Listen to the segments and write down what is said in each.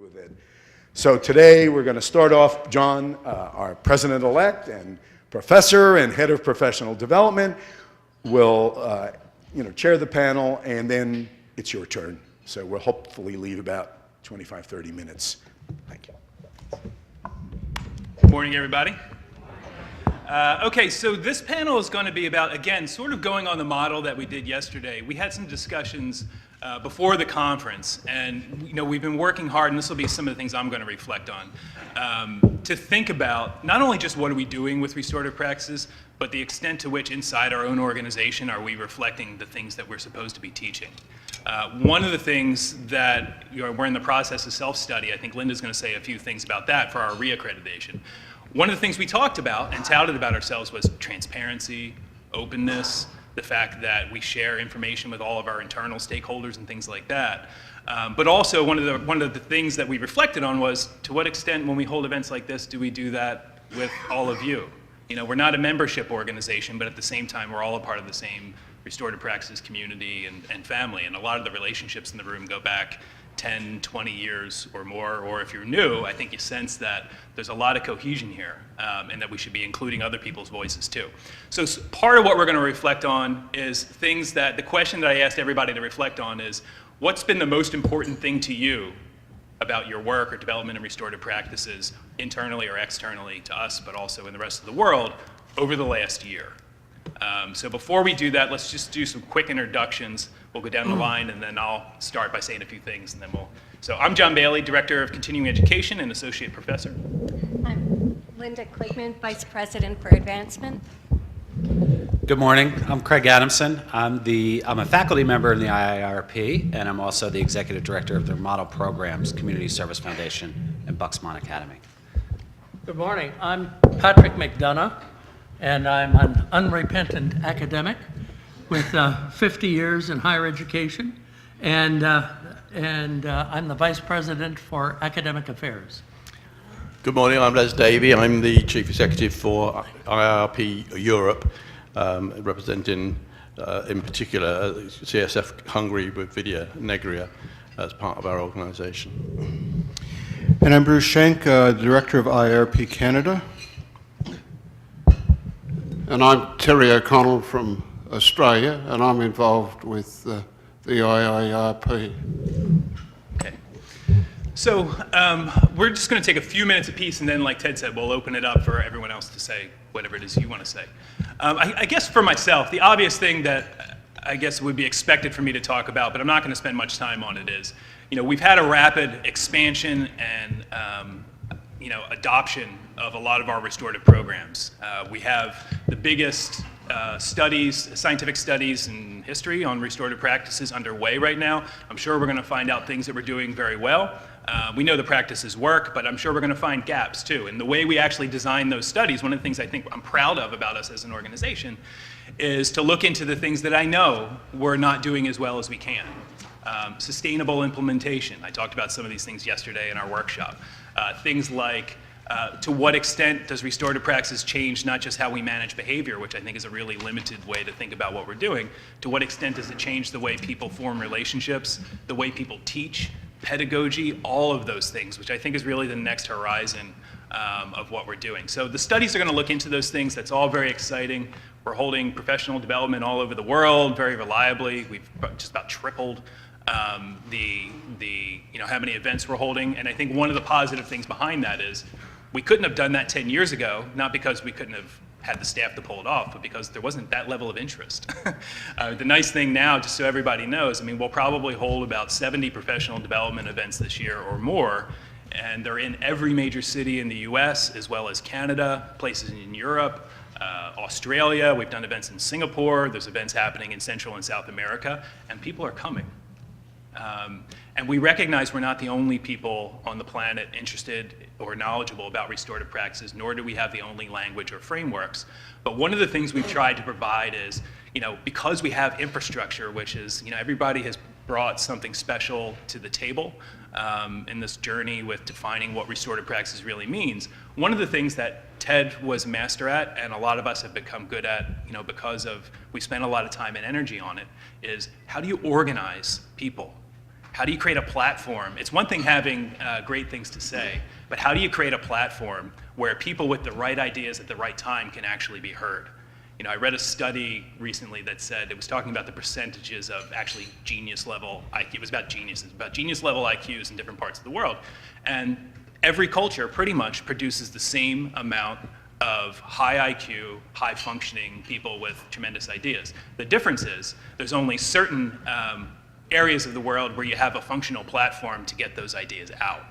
with it. So today we're going to start off, John, our president-elect and professor and head of professional development, will chair the panel, and then it's your turn. So we'll hopefully leave about 25, 30 minutes. Thank you. Good morning, everybody. Okay, so this panel is going to be about, again, sort of going on the model that we did yesterday. We had some discussions before the conference, and we've been working hard, and this will be some of the things I'm going to reflect on, to think about not only just what are we doing with restorative practices, but the extent to which inside our own organization are we reflecting the things that we're supposed to be teaching. One of the things that we're in the process of self-study, I think Linda's going to say a few things about that for our reaccreditation. One of the things we talked about and touted about ourselves was transparency, openness, the fact that we share information with all of our internal stakeholders and things like that. But also one of the things that we reflected on was, to what extent when we hold events like this do we do that with all of you? We're not a membership organization, but at the same time we're all a part of the same restorative practices community and family, and a lot of the relationships in the room go back 10, 20 years or more, or if you're new, I think you sense that there's a lot of cohesion here, and that we should be including other people's voices too. So part of what we're going to reflect on is things that, the question that I asked everybody to reflect on is, what's been the most important thing to you about your work or development in restorative practices, internally or externally to us, but also in the rest of the world, over the last year? So before we do that, let's just do some quick introductions. We'll go down the line, and then I'll start by saying a few things, and then So I'm John Bailie, Director of Continuing Education and Associate Professor. I'm Linda Kligman, Vice President for Advancement. Good morning. I'm Craig Adamson. I'm a faculty member in the IIRP, and I'm also the Executive Director of the Model Programs Community Service Foundation and Bucksmont Academy. Good morning. I'm Patrick McDonough, and I'm an unrepentant academic with 50 years in higher education, and I'm the Vice President for Academic Affairs. Good morning, I'm Davey. I'm the Chief Executive for IIRP Europe, representing in particular CSF Hungary with Vidya Negria as part of our organisation. And I'm Bruce Schenk, Director of IIRP Canada. And I'm Terry O'Connell from Australia, and I'm involved with the IIRP. Okay. So we're just going to take a few minutes apiece, and then, like Ted said, we'll open it up for everyone else to say whatever it is you want to say. I guess for myself, the obvious thing that I guess would be expected for me to talk about, but I'm not going to spend much time on it, is, we've had a rapid expansion and adoption of a lot of our restorative programs. We have the biggest scientific studies in history on restorative practices underway right now. I'm sure we're going to find out things that we're doing very well. We know the practices work, but I'm sure we're going to find gaps too. And the way we actually design those studies, one of the things I think I'm proud of about us as an organization is to look into the things that I know we're not doing as well as we can. Sustainable implementation. I talked about some of these things yesterday in our workshop. Things like to what extent does restorative practices change not just how we manage behavior, which I think is a really limited way to think about what we're doing, to what extent does it change the way people form relationships, the way people teach, pedagogy, all of those things, which I think is really the next horizon of what we're doing. So the studies are going to look into those things. That's all very exciting. We're holding professional development all over the world very reliably. We've just about tripled how many events we're holding, and I think one of the positive things behind that is we couldn't have done that 10 years ago, not because we couldn't have had the staff to pull it off, but because there wasn't that level of interest. The nice thing now, just so everybody knows, we'll probably hold about 70 professional development events this year or more, and they're in every major city in the US, as well as Canada, places in Europe, Australia. We've done events in Singapore. There's events happening in Central and South America, and people are coming. And we recognize we're not the only people on the planet interested or knowledgeable about restorative practices, nor do we have the only language or frameworks. But one of the things we've tried to provide is, because we have infrastructure, which is, everybody has brought something special to the table in this journey with defining what restorative practices really means. One of the things that Ted was a master at, and a lot of us have become good at, because we spent a lot of time and energy on it, is how do you organize people? How do you create a platform? It's one thing having great things to say, but how do you create a platform where people with the right ideas at the right time can actually be heard? I read a study recently that said, it was talking about the percentages of actually genius level IQ. It was about geniuses, about genius level IQs in different parts of the world. And every culture pretty much produces the same amount of high IQ, high functioning people with tremendous ideas. The difference is there's only certain areas of the world where you have a functional platform to get those ideas out.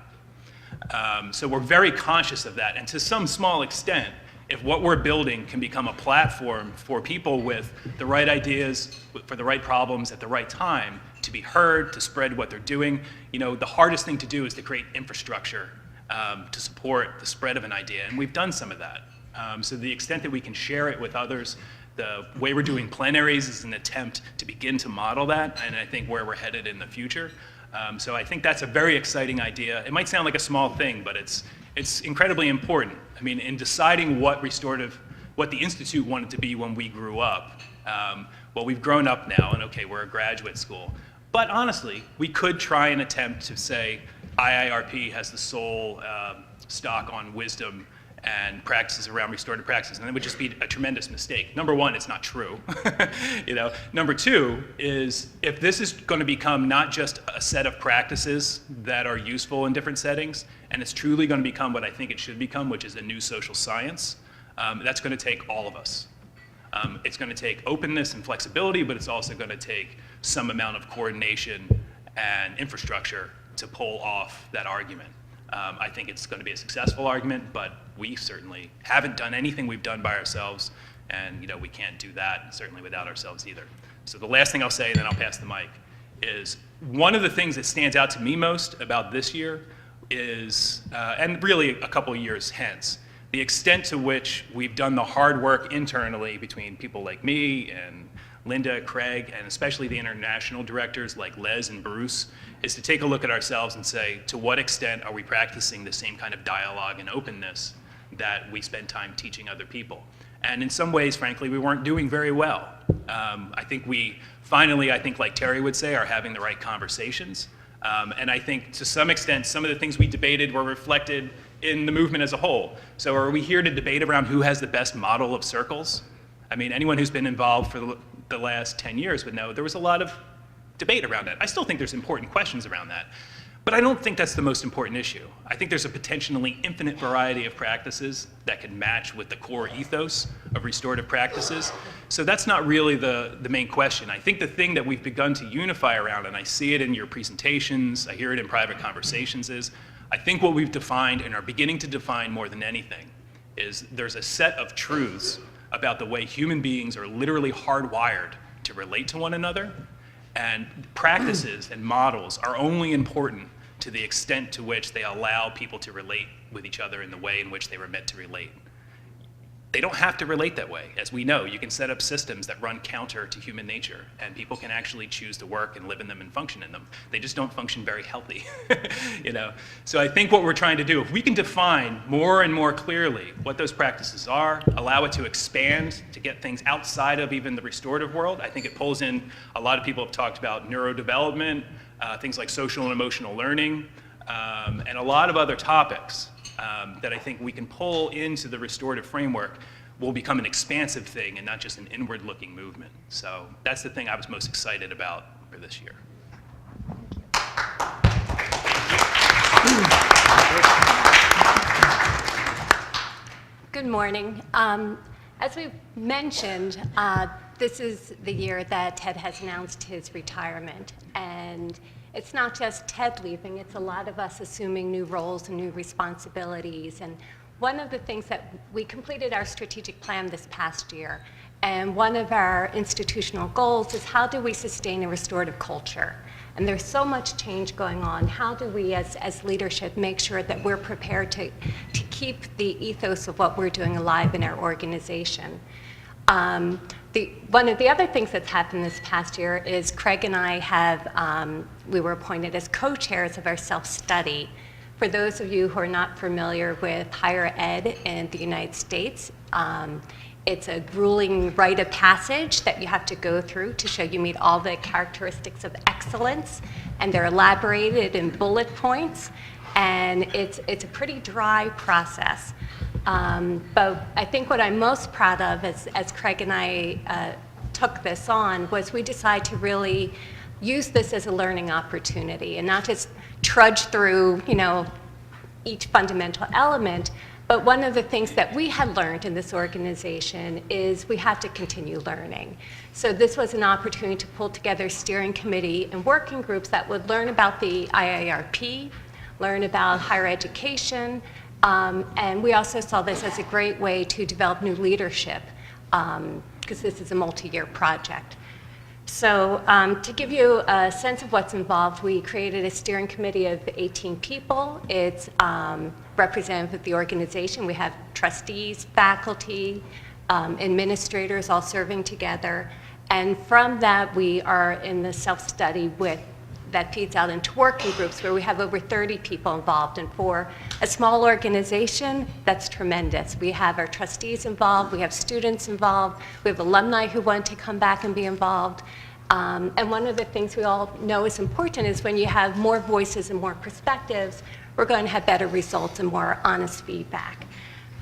So we're very conscious of that, and to some small extent, if what we're building can become a platform for people with the right ideas, for the right problems at the right time, to be heard, to spread what they're doing, the hardest thing to do is to create infrastructure to support the spread of an idea, and we've done some of that. So the extent that we can share it with others, the way we're doing plenaries is an attempt to begin to model that, and I think where we're headed in the future. So I think that's a very exciting idea. It might sound like a small thing, but it's incredibly important. I mean, in deciding what the Institute wanted to be when we grew up, well, we've grown up now, and okay, we're a graduate school. But honestly, we could try and attempt to say IIRP has the sole stock on wisdom and practices around restorative practices, and that would just be a tremendous mistake. Number one, it's not true. Number two is, if this is going to become not just a set of practices that are useful in different settings, and it's truly going to become what I think it should become, which is a new social science, that's going to take all of us. It's going to take openness and flexibility, but it's also going to take some amount of coordination and infrastructure to pull off that argument. I think it's going to be a successful argument, but we certainly haven't done anything we've done by ourselves, and we can't do that, certainly without ourselves either. So the last thing I'll say, and then I'll pass the mic, is one of the things that stands out to me most about this year is, and really a couple of years hence, the extent to which we've done the hard work internally between people like me and Linda, Craig, and especially the international directors like Les and Bruce, is to take a look at ourselves and say, to what extent are we practicing the same kind of dialogue and openness that we spend time teaching other people? And in some ways, frankly, we weren't doing very well. I think we finally, like Terry would say, are having the right conversations. And I think to some extent, some of the things we debated were reflected in the movement as a whole. So are we here to debate around who has the best model of circles? I mean, anyone who's been involved for the last 10 years would know there was a lot of debate around that. I still think there's important questions around that, but I don't think that's the most important issue. I think there's a potentially infinite variety of practices that can match with the core ethos of restorative practices. So that's not really the main question. I think the thing that we've begun to unify around, and I see it in your presentations, I hear it in private conversations, is I think what we've defined and are beginning to define more than anything is there's a set of truths about the way human beings are literally hardwired to relate to one another. And practices and models are only important to the extent to which they allow people to relate with each other in the way in which they were meant to relate. They don't have to relate that way. As we know, you can set up systems that run counter to human nature, and people can actually choose to work and live in them and function in them. They just don't function very healthy, So I think what we're trying to do, if we can define more and more clearly what those practices are, allow it to expand, to get things outside of even the restorative world, I think it pulls in, a lot of people have talked about neurodevelopment, things like social and emotional learning, and a lot of other topics that I think we can pull into the restorative framework will become an expansive thing and not just an inward-looking movement. So that's the thing I was most excited about for this year. Good morning. As we've mentioned, this is the year that Ted has announced his retirement, and it's not just Ted leaving, it's a lot of us assuming new roles and new responsibilities. And one of the things that we completed our strategic plan this past year, and one of our institutional goals is how do we sustain a restorative culture? And there's so much change going on. How do we as leadership make sure that we're prepared to keep the ethos of what we're doing alive in our organization? One of the other things that's happened this past year is Craig and I we were appointed as co-chairs of our self-study. For those of you who are not familiar with higher ed in the United States, It's a grueling rite of passage that you have to go through to show you meet all the characteristics of excellence, and they're elaborated in bullet points, and it's a pretty dry process. But I think what I'm most proud of, as Craig and I took this on, was we decided to really use this as a learning opportunity and not just trudge through, each fundamental element. But one of the things that we had learned in this organization is we have to continue learning. So this was an opportunity to pull together a steering committee and working groups that would learn about the IIRP, learn about higher education, and we also saw this as a great way to develop new leadership, because this is a multi-year project. So to give you a sense of what's involved, we created a steering committee of 18 people. It's representative of the organization. We have trustees, faculty, administrators all serving together. And from that, we are in the self-study that feeds out into working groups where we have over 30 people involved. And for a small organization, that's tremendous. We have our trustees involved, we have students involved, we have alumni who want to come back and be involved. And one of the things we all know is important is when you have more voices and more perspectives, we're going to have better results and more honest feedback.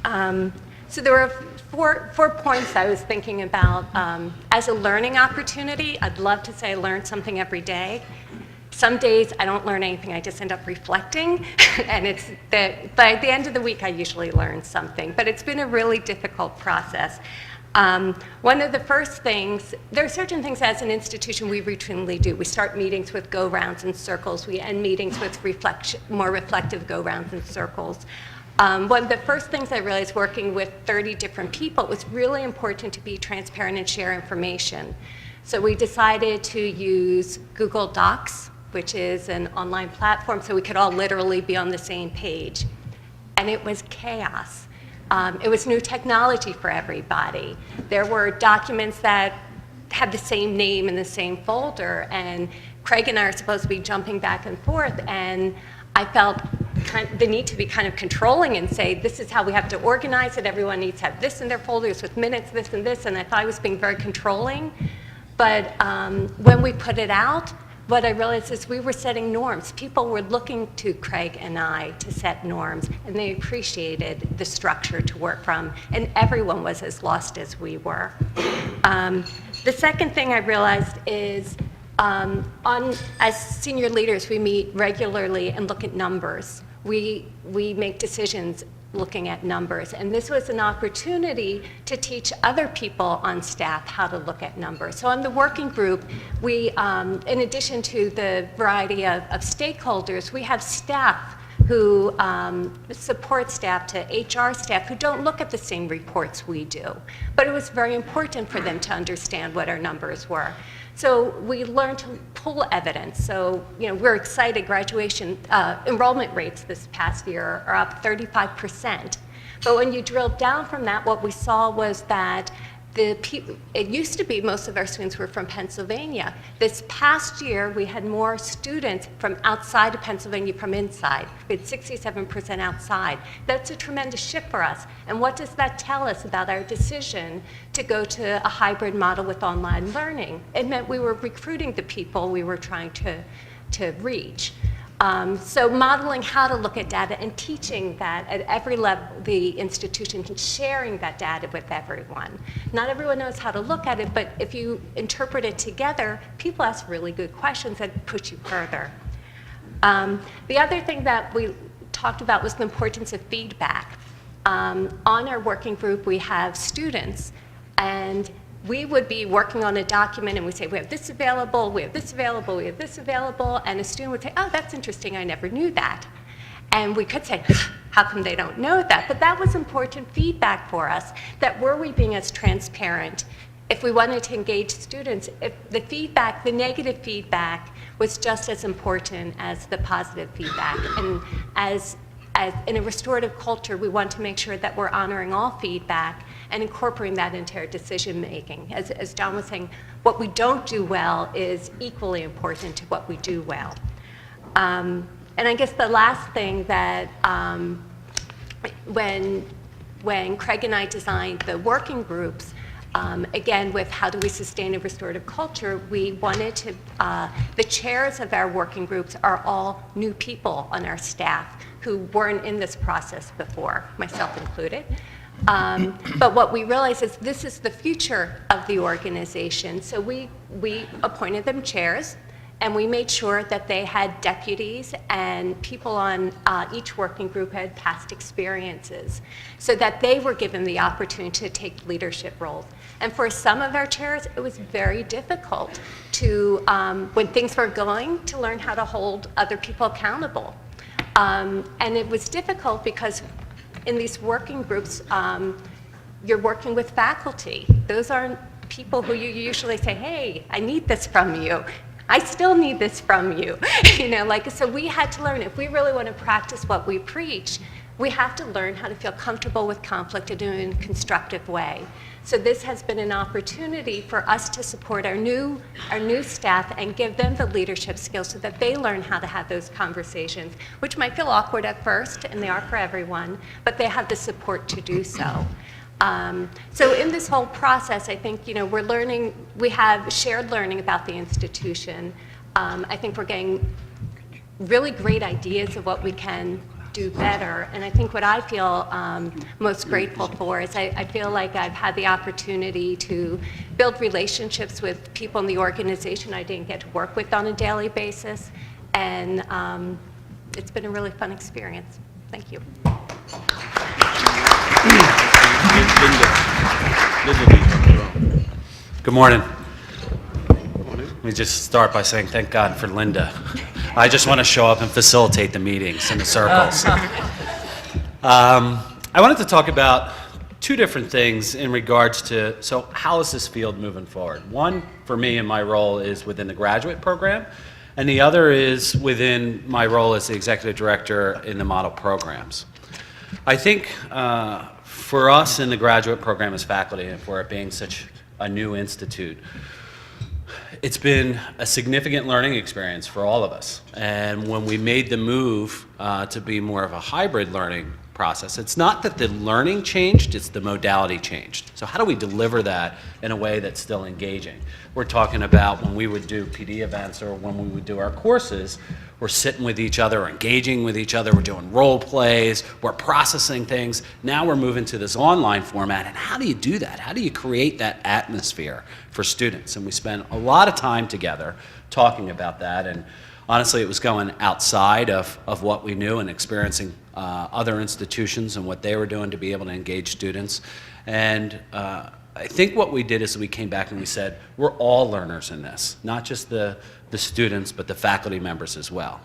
So there were four points I was thinking about. As a learning opportunity, I'd love to say I learned something every day. Some days I don't learn anything, I just end up reflecting, and by the end of the week I usually learn something, but it's been a really difficult process. One of the first things, there are certain things as an institution we routinely do. We start meetings with go-rounds and circles, we end meetings with more reflective go-rounds and circles. One of the first things I realized working with 30 different people, it was really important to be transparent and share information. So we decided to use Google Docs, which is an online platform, so we could all literally be on the same page. And it was chaos. It was new technology for everybody. There were documents that had the same name in the same folder, and Craig and I are supposed to be jumping back and forth, and I felt the need to be kind of controlling and say, this is how we have to organize it, everyone needs to have this in their folders with minutes, this and this, and I thought I was being very controlling. But when we put it out, what I realized is we were setting norms. People were looking to Craig and I to set norms, and they appreciated the structure to work from, and everyone was as lost as we were. The second thing I realized is as senior leaders, we meet regularly and look at numbers. We make decisions looking at numbers, and this was an opportunity to teach other people on staff how to look at numbers. So on the working group, we, in addition to the variety of stakeholders, we have staff who support staff to HR staff who don't look at the same reports we do. But it was very important for them to understand what our numbers were. So we learned to pull evidence. So, we're excited graduation enrollment rates this past year are up 35%. But when you drill down from that, what we saw was that it used to be most of our students were from Pennsylvania. This past year, we had more students from outside of Pennsylvania from inside. We had 67% outside. That's a tremendous shift for us. And what does that tell us about our decision to go to a hybrid model with online learning? It meant we were recruiting the people we were trying to reach. So modeling how to look at data and teaching that at every level, the institution, sharing that data with everyone. Not everyone knows how to look at it, but if you interpret it together, people ask really good questions that push you further. The other thing that we talked about was the importance of feedback. On our working group, we have students, and we would be working on a document and we say, we have this available, we have this available, we have this available, and a student would say, oh, that's interesting, I never knew that. And we could say, how come they don't know that? But that was important feedback for us, that were we being as transparent? If we wanted to engage students, if the feedback, the negative feedback was just as important as the positive feedback. And as in a restorative culture, we want to make sure that we're honoring all feedback and incorporating that into our decision making. As John was saying, what we don't do well is equally important to what we do well. And I guess the last thing that when when Craig and I designed the working groups, again, with how do we sustain a restorative culture, we wanted to, the chairs of our working groups are all new people on our staff who weren't in this process before, myself included. But what we realized is this is the future of the organization. So we appointed them chairs, and we made sure that they had deputies and people on each working group had past experiences so that they were given the opportunity to take leadership roles. And for some of our chairs, it was very difficult to, when things were going, to learn how to hold other people accountable. And it was difficult because in these working groups, you're working with faculty. Those aren't people who you usually say, hey, I need this from you. I still need this from you. So we had to learn, if we really want to practice what we preach, we have to learn how to feel comfortable with conflict and do it in a constructive way. So this has been an opportunity for us to support our new staff and give them the leadership skills so that they learn how to have those conversations, which might feel awkward at first, and they are for everyone, but they have the support to do so. So in this whole process, I think, we're learning, we have shared learning about the institution. I think we're getting really great ideas of what we can do better. And I think what I feel most grateful for is I feel like I've had the opportunity to build relationships with people in the organization I didn't get to work with on a daily basis. And it's been a really fun experience. Thank you. Good morning. Let me just start by saying thank God for Linda. I just want to show up and facilitate the meetings in the circles. I wanted to talk about two different things in regards to, so how is this field moving forward? One, for me in my role, is within the graduate program, and the other is within my role as the executive director in the model programs. I think for us in the graduate program as faculty, and for it being such a new institute, it's been a significant learning experience for all of us. And when we made the move to be more of a hybrid learning process, it's not that the learning changed, it's the modality changed. So how do we deliver that in a way that's still engaging? We're talking about when we would do PD events or when we would do our courses, we're sitting with each other, engaging with each other, we're doing role plays, we're processing things. Now we're moving to this online format, and how do you do that? How do you create that atmosphere for students? And we spent a lot of time together talking about that, and honestly it was going outside of what we knew and experiencing other institutions and what they were doing to be able to engage students. And I think what we did is we came back and we said, we're all learners in this, not just the students, but the faculty members as well.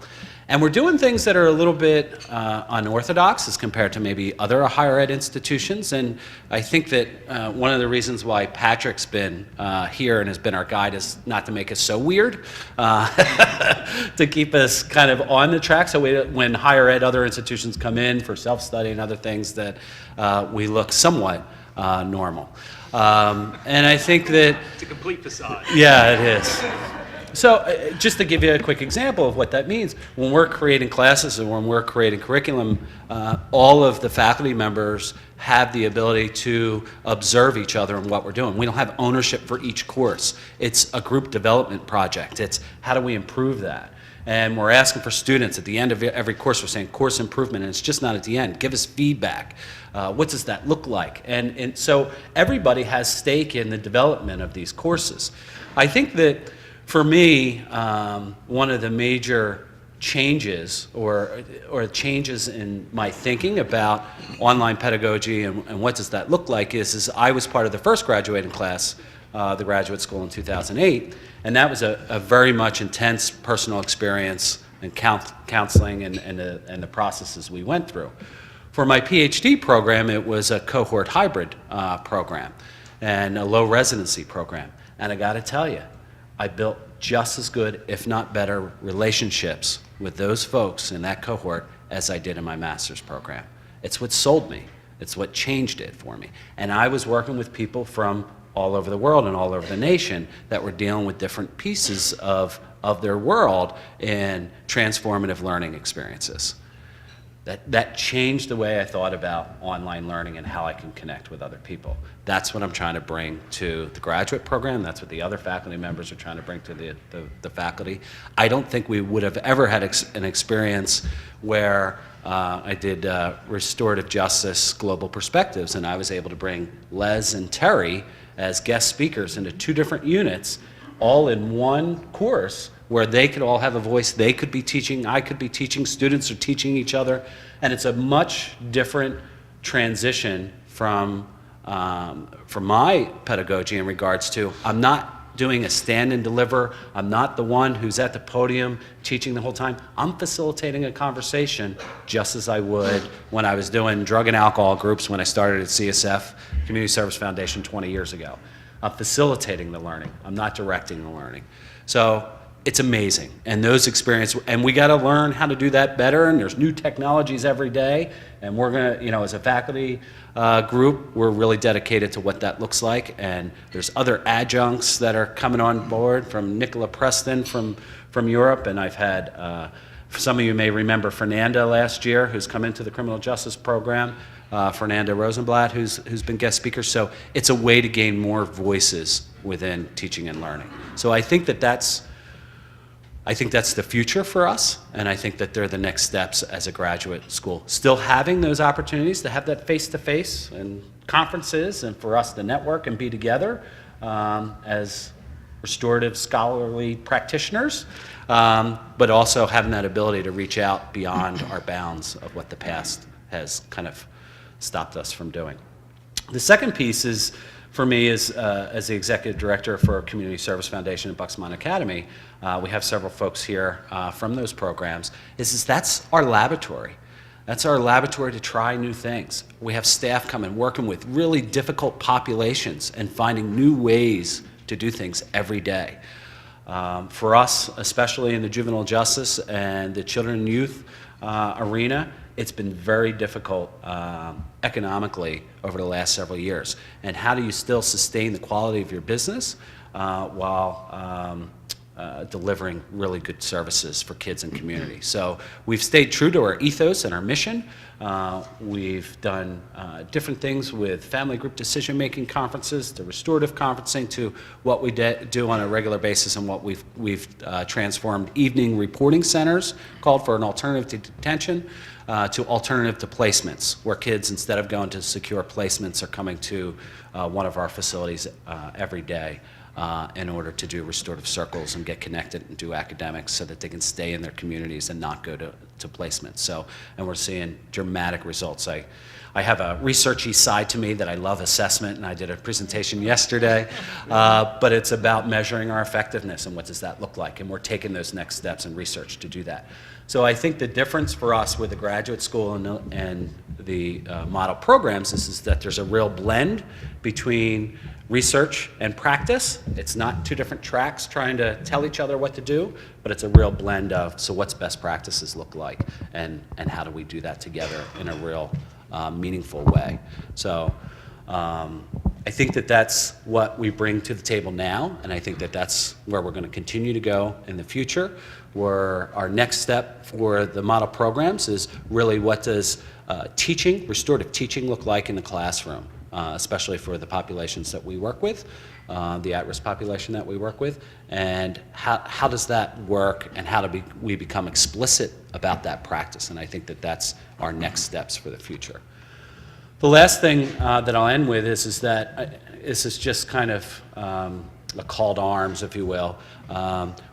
And we're doing things that are a little bit unorthodox as compared to maybe other higher ed institutions. And I think that one of the reasons why Patrick's been here and has been our guide is not to make us so weird, to keep us kind of on the track. So when higher ed other institutions come in for self-study and other things, that we look somewhat normal. And I think that It's a complete facade. yeah, it is. So just to give you a quick example of what that means, when we're creating classes and when we're creating curriculum, all of the faculty members have the ability to observe each other and what we're doing. We don't have ownership for each course. It's a group development project. It's how do we improve that? And we're asking for students at the end of every course, we're saying course improvement, and it's just not at the end. Give us feedback. What does that look like? And so everybody has stake in the development of these courses. I think that for me, one of the major changes or changes in my thinking about online pedagogy and what does that look like is I was part of the first graduating class, the graduate school in 2008, and that was a very much intense personal experience and counseling and the processes we went through. For my PhD program, it was a cohort hybrid program and a low residency program. And I got to tell you, I built just as good, if not better, relationships with those folks in that cohort as I did in my master's program. It's what sold me. It's what changed it for me. And I was working with people from all over the world and all over the nation that were dealing with different pieces of their world in transformative learning experiences. That changed the way I thought about online learning and how I can connect with other people. That's what I'm trying to bring to the graduate program. That's what the other faculty members are trying to bring to the faculty. I don't think we would have ever had an experience where I did Restorative Justice Global Perspectives, and I was able to bring Les and Terry as guest speakers into 2 different units, all in one course, where they could all have a voice. They could be teaching, I could be teaching, students are teaching each other, and it's a much different transition from my pedagogy in regards to, I'm not doing a stand and deliver, I'm not the one who's at the podium teaching the whole time. I'm facilitating a conversation just as I would when I was doing drug and alcohol groups when I started at CSF, Community Service Foundation, 20 years ago. I'm facilitating the learning, I'm not directing the learning. So it's amazing, and those experiences, and we got to learn how to do that better, and there's new technologies every day, and we're going to, as a faculty group, we're really dedicated to what that looks like, and there's other adjuncts that are coming on board, from Nicola Preston from Europe, and I've had, some of you may remember Fernanda last year, who's come into the criminal justice program, Fernanda Rosenblatt, who's been guest speaker, so it's a way to gain more voices within teaching and learning. So I think that's the future for us, and I think that they're the next steps as a graduate school. Still having those opportunities to have that face-to-face and conferences, and for us to network and be together as restorative scholarly practitioners, but also having that ability to reach out beyond our bounds of what the past has kind of stopped us from doing. The second piece is, for me, is as the executive director for Community Service Foundation at Bucksmont Academy, we have several folks here from those programs, that's our laboratory. That's our laboratory to try new things. We have staff coming, working with really difficult populations and finding new ways to do things every day. For us, especially in the juvenile justice and the children and youth arena, it's been very difficult economically over the last several years. And how do you still sustain the quality of your business while delivering really good services for kids and community? So we've stayed true to our ethos and our mission. We've done different things with family group decision-making conferences, to restorative conferencing, to what we do on a regular basis, and what we've transformed evening reporting centers, called for an alternative to detention, to alternative to placements, where kids, instead of going to secure placements, are coming to one of our facilities every day in order to do restorative circles and get connected and do academics, so that they can stay in their communities and not go to placements. So, and we're seeing dramatic results. I have a researchy side to me that I love assessment, and I did a presentation yesterday, but it's about measuring our effectiveness and what does that look like, and we're taking those next steps in research to do that. So I think the difference for us with the graduate school and the model programs is that there's a real blend between research and practice. It's not 2 different tracks trying to tell each other what to do, but it's a real blend of, so what's best practices look like, and how do we do that together in a real meaningful way. So I think that that's what we bring to the table now, and I think that that's where we're going to continue to go in the future, where our next step for the model programs is really, what does restorative teaching look like in the classroom, especially for the populations that we work with, the at-risk population that we work with, and how does that work, and how do we become explicit about that practice? And I think that that's our next steps for the future. The last thing that I'll end with is that this is just kind of a call to arms, if you will.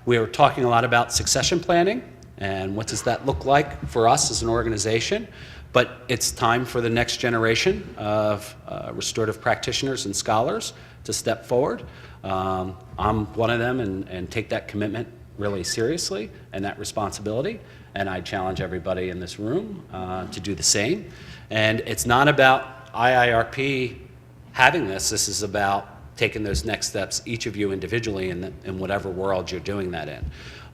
We were talking a lot about succession planning and what does that look like for us as an organization, but it's time for the next generation of restorative practitioners and scholars to step forward. I'm one of them, and take that commitment really seriously and that responsibility, and I challenge everybody in this room to do the same. And it's not about IIRP having this is about taking those next steps, each of you individually, in whatever world you're doing that in.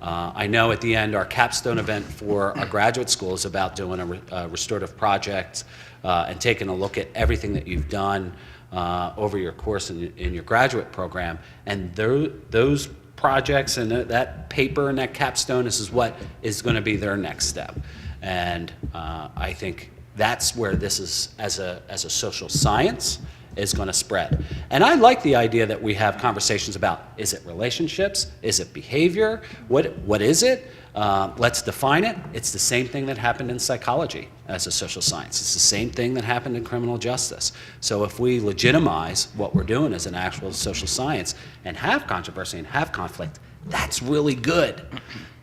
I know at the end, our capstone event for our graduate school is about doing a restorative project and taking a look at everything that you've done over your course in your graduate program. And those projects and that paper and that capstone, this is what is going to be their next step. And I think that's where this is, as a social science, is going to spread. And I like the idea that we have conversations about, is it relationships? Is it behavior? What is it? Let's define it. It's the same thing that happened in psychology as a social science. It's the same thing that happened in criminal justice. So if we legitimize what we're doing as an actual social science and have controversy and have conflict, that's really good.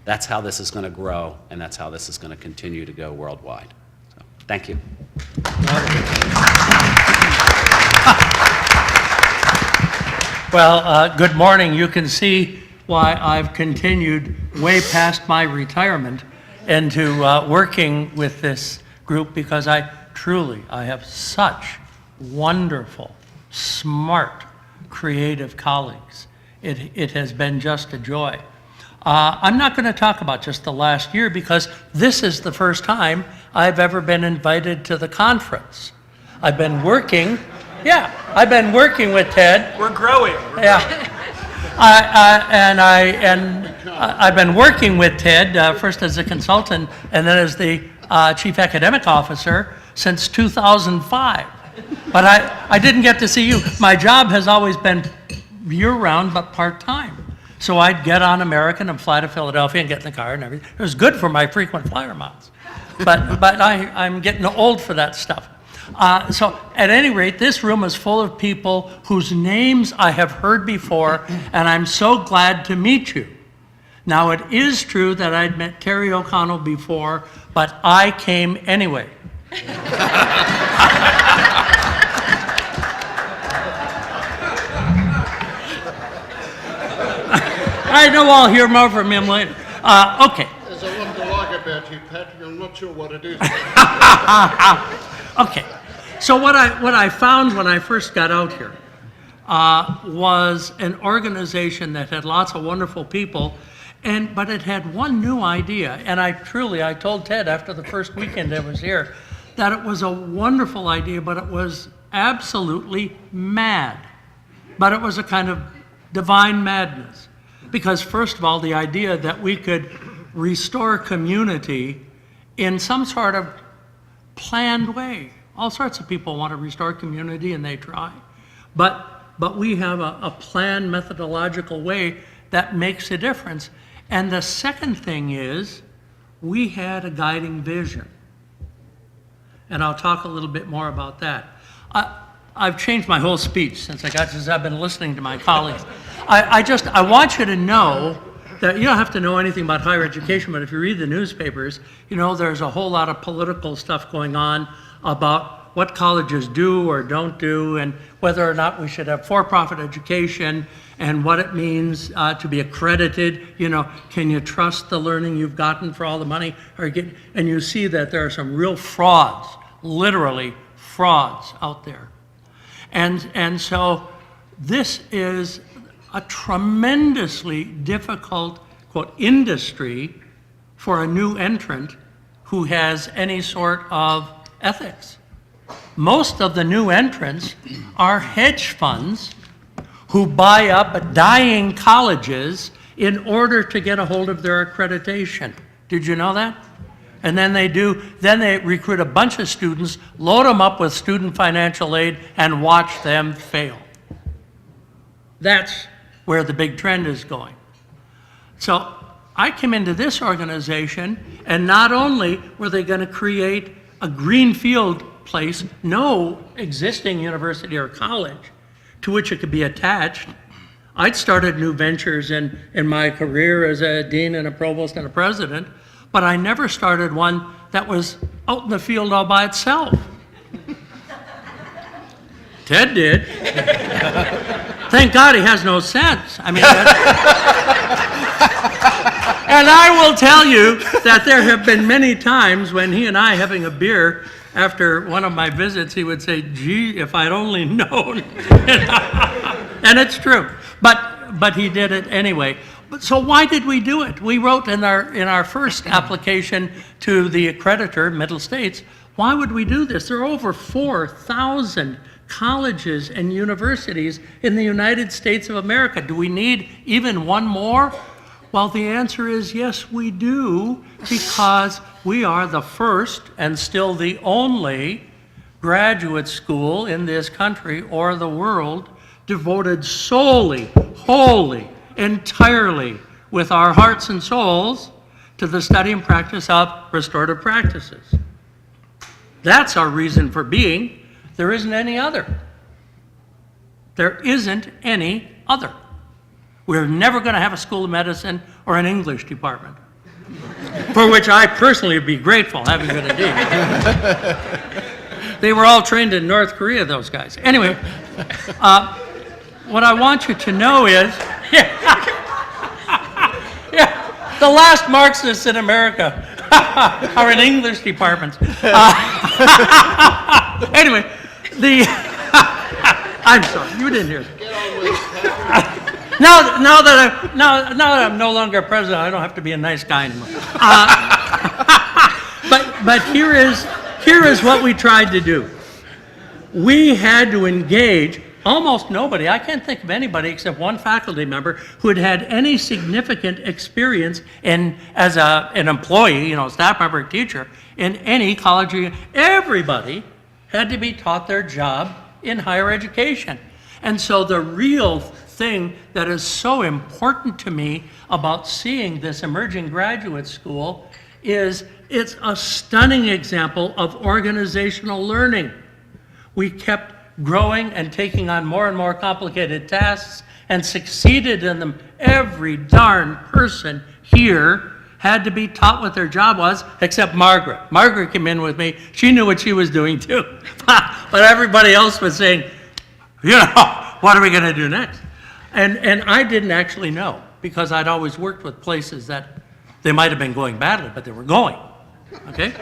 That's how this is going to grow, and that's how this is going to continue to go worldwide. So, thank you. Well, good morning. You can see why I've continued way past my retirement into working with this group, because I have such wonderful, smart, creative colleagues. It has been just a joy. I'm not going to talk about just the last year, because this is the first time I've ever been invited to the conference. I've been working with Ted. We're growing. I've been working with Ted, first as a consultant and then as the chief academic officer since 2005. But I didn't get to see you. My job has always been year-round but part-time. So I'd get on American and fly to Philadelphia and get in the car and everything. It was good for my frequent flyer miles. But I'm getting old for that stuff. So at any rate, this room is full of people whose names I have heard before, and I'm so glad to meet you. Now, it is true that I'd met Terry O'Connell before, but I came anyway. I know I'll hear more from him later. Okay. There's a lot to like about you, Patrick. I'm not sure what it is. Okay. So what I found when I first got out here was an organization that had lots of wonderful people, but it had one new idea. And I told Ted after the first weekend I was here that it was a wonderful idea, but it was absolutely mad. But it was a kind of divine madness. Because first of all, the idea that we could restore community in some sort of planned way. All sorts of people want to restore community, and they try. But we have a planned methodological way that makes a difference. And the second thing is, we had a guiding vision. And I'll talk a little bit more about that. I've changed my whole speech since I've been listening to my colleagues. I want you to know that you don't have to know anything about higher education, but if you read the newspapers, you know there's a whole lot of political stuff going on about what colleges do or don't do, and whether or not we should have for-profit education, and what it means to be accredited. You know, can you trust the learning you've gotten for all the money? And you see that there are some real frauds, literally frauds out there. And so this is a tremendously difficult, quote, industry for a new entrant who has any sort of ethics. Most of the new entrants are hedge funds who buy up dying colleges in order to get a hold of their accreditation. Did you know that? And then they recruit a bunch of students, load them up with student financial aid, and watch them fail. That's where the big trend is going. So I came into this organization, and not only were they going to create a greenfield place, no existing university or college to which it could be attached. I'd started new ventures in my career as a dean and a provost and a president, but I never started one that was out in the field all by itself. Ted did. Thank God he has no sense. I mean, and I will tell you that there have been many times when he and I, having a beer after one of my visits, he would say, gee, if I'd only known. And it's true. But he did it anyway. So why did we do it? We wrote in our first application to the accreditor, Middle States, why would we do this? There are over 4,000 colleges and universities in the United States of America. Do we need even one more? Well, the answer is yes, we do, because we are the first and still the only graduate school in this country or the world devoted solely, wholly, entirely with our hearts and souls to the study and practice of restorative practices. That's our reason for being. There isn't any other. There isn't any other. We're never going to have a school of medicine or an English department, for which I personally would be grateful, having been a dean. They were all trained in North Korea, those guys. Anyway, what I want you to know is, the last Marxists in America are in English departments. Anyway, I'm sorry, you didn't hear that. Now that I'm no longer president, I don't have to be a nice guy anymore. But here is what we tried to do. We had to engage almost nobody. I can't think of anybody except one faculty member who had any significant experience as an employee, staff member, teacher, in any college. Everybody had to be taught their job in higher education. And so the real thing that is so important to me about seeing this emerging graduate school is it's a stunning example of organizational learning. We kept growing and taking on more and more complicated tasks and succeeded in them. Every darn person here had to be taught what their job was, except Margaret. Margaret came in with me. She knew what she was doing too. But everybody else was saying, what are we going to do next? And I didn't actually know, because I'd always worked with places that they might have been going badly, but they were going. Okay?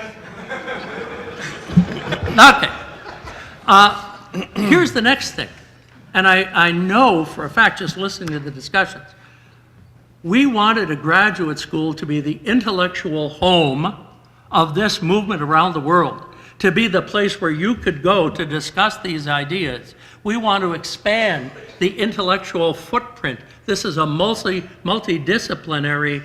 Okay. Here's the next thing. And I know for a fact, just listening to the discussions, we wanted a graduate school to be the intellectual home of this movement around the world, to be the place where you could go to discuss these ideas. We want to expand the intellectual footprint. This is a multidisciplinary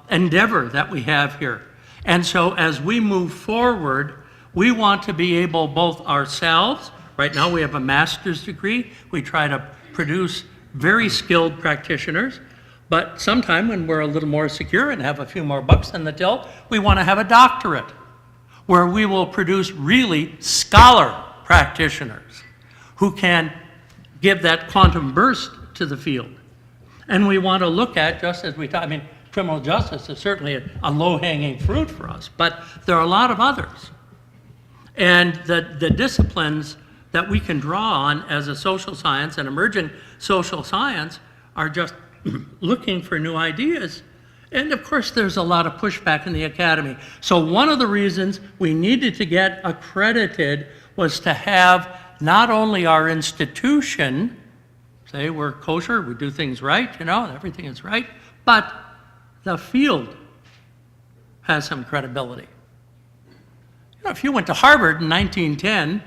endeavor that we have here. And so as we move forward, we want to be able both ourselves, right now we have a master's degree, we try to produce very skilled practitioners, but sometime when we're a little more secure and have a few more bucks in the till, we want to have a doctorate, where we will produce really scholar practitioners who can give that quantum burst to the field. And we want to look at, just as we talked, criminal justice is certainly a low-hanging fruit for us, but there are a lot of others. And the disciplines that we can draw on as a social science and emerging social science are just looking for new ideas. And of course, there's a lot of pushback in the academy. So one of the reasons we needed to get accredited was to have not only our institution say we're kosher, we do things right, everything is right, but the field has some credibility. If you went to Harvard in 1910,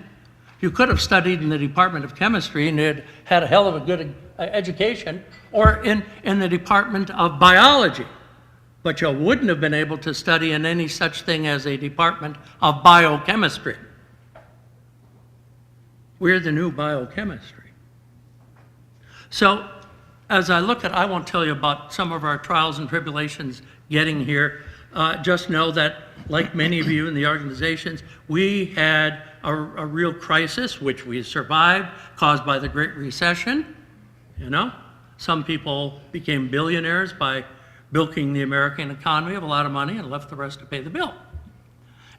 you could have studied in the Department of Chemistry and had a hell of a good education, or in the Department of Biology. But you wouldn't have been able to study in any such thing as a Department of Biochemistry. We're the new biochemistry. So as I look at, I won't tell you about some of our trials and tribulations getting here. Just know that, like many of you in the organizations, we had a real crisis, which we survived, caused by the Great Recession. Some people became billionaires by bilking the American economy of a lot of money and left the rest to pay the bill.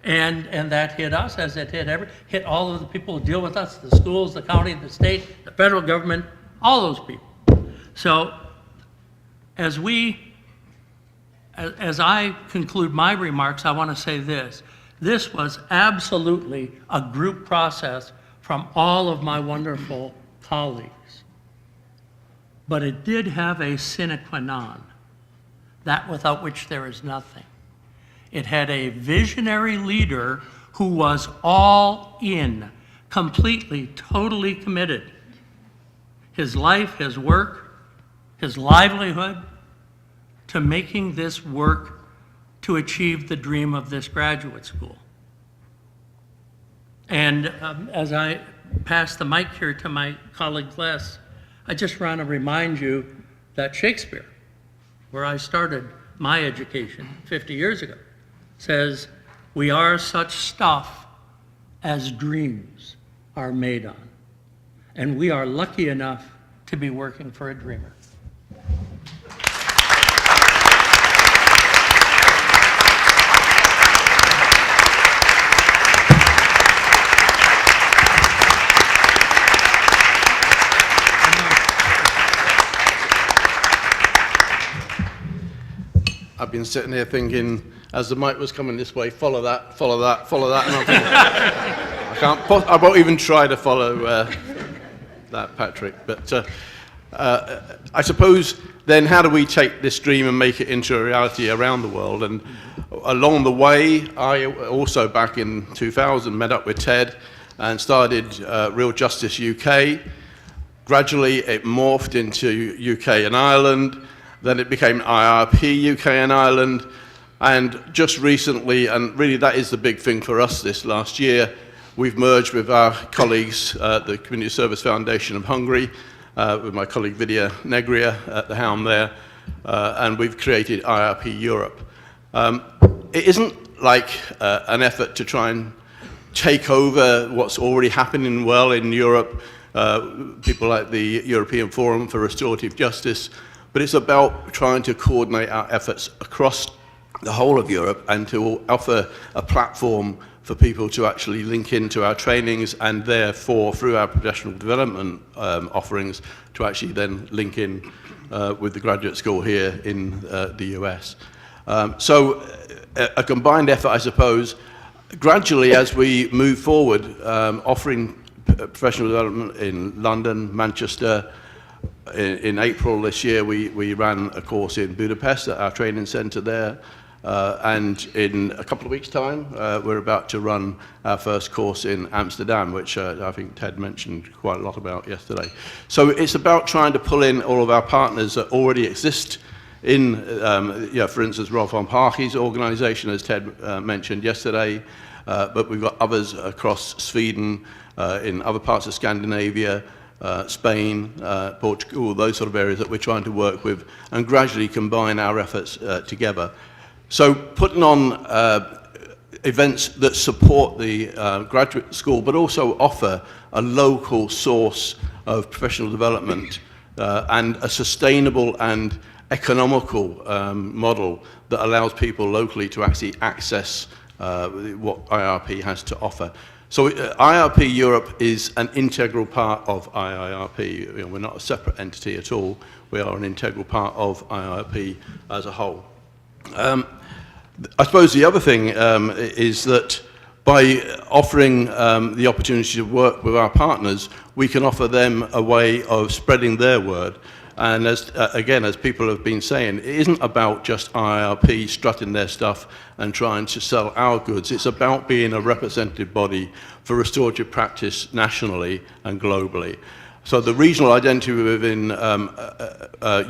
And that hit us, as it hit all of the people who deal with us, the schools, the county, the state, the federal government, all those people. So as I conclude my remarks, I want to say this. This was absolutely a group process from all of my wonderful colleagues. But it did have a sine qua non, that without which there is nothing. It had a visionary leader who was all in, completely, totally committed. His life, his work, his livelihood, to making this work to achieve the dream of this graduate school. And as I pass the mic here to my colleague Les, I just want to remind you that Shakespeare, where I started my education 50 years ago, says, "We are such stuff as dreams are made on." And we are lucky enough to be working for a dreamer. I've been sitting here thinking, as the mic was coming this way, follow that, follow that, follow that, and I'm thinking, I won't even try to follow that, Patrick. But I suppose then, how do we take this dream and make it into a reality around the world? And along the way, I also back in 2000 met up with Ted and started Real Justice UK. Gradually, it morphed into UK and Ireland. Then it became IIRP UK and Ireland, and just recently, and really that is the big thing for us this last year, we've merged with our colleagues at the Community Service Foundation of Hungary, with my colleague Vidya Negria at the helm there, and we've created IIRP Europe. It isn't like an effort to try and take over what's already happening well in Europe, people like the European Forum for Restorative Justice, but it's about trying to coordinate our efforts across the whole of Europe and to offer a platform for people to actually link into our trainings and therefore through our professional development offerings to actually then link in with the graduate school here in the US. So a combined effort, I suppose, gradually as we move forward, offering professional development in London, Manchester. In April this year, we ran a course in Budapest at our training centre there, and in a couple of weeks' time, we're about to run our first course in Amsterdam, which I think Ted mentioned quite a lot about yesterday. So it's about trying to pull in all of our partners that already exist in, for instance, Rolf von Parky's organisation, as Ted mentioned yesterday, but we've got others across Sweden, in other parts of Scandinavia, Spain, Portugal, those sort of areas that we're trying to work with and gradually combine our efforts together. So putting on events that support the graduate school but also offer a local source of professional development and a sustainable and economical model that allows people locally to actually access what IIRP has to offer. So IIRP Europe is an integral part of IIRP. We're not a separate entity at all. We are an integral part of IIRP as a whole. I suppose the other thing is that by offering the opportunity to work with our partners, we can offer them a way of spreading their word. And as, again, as people have been saying, it isn't about just IIRP strutting their stuff and trying to sell our goods. It's about being a representative body for restorative practice nationally and globally. So the regional identity within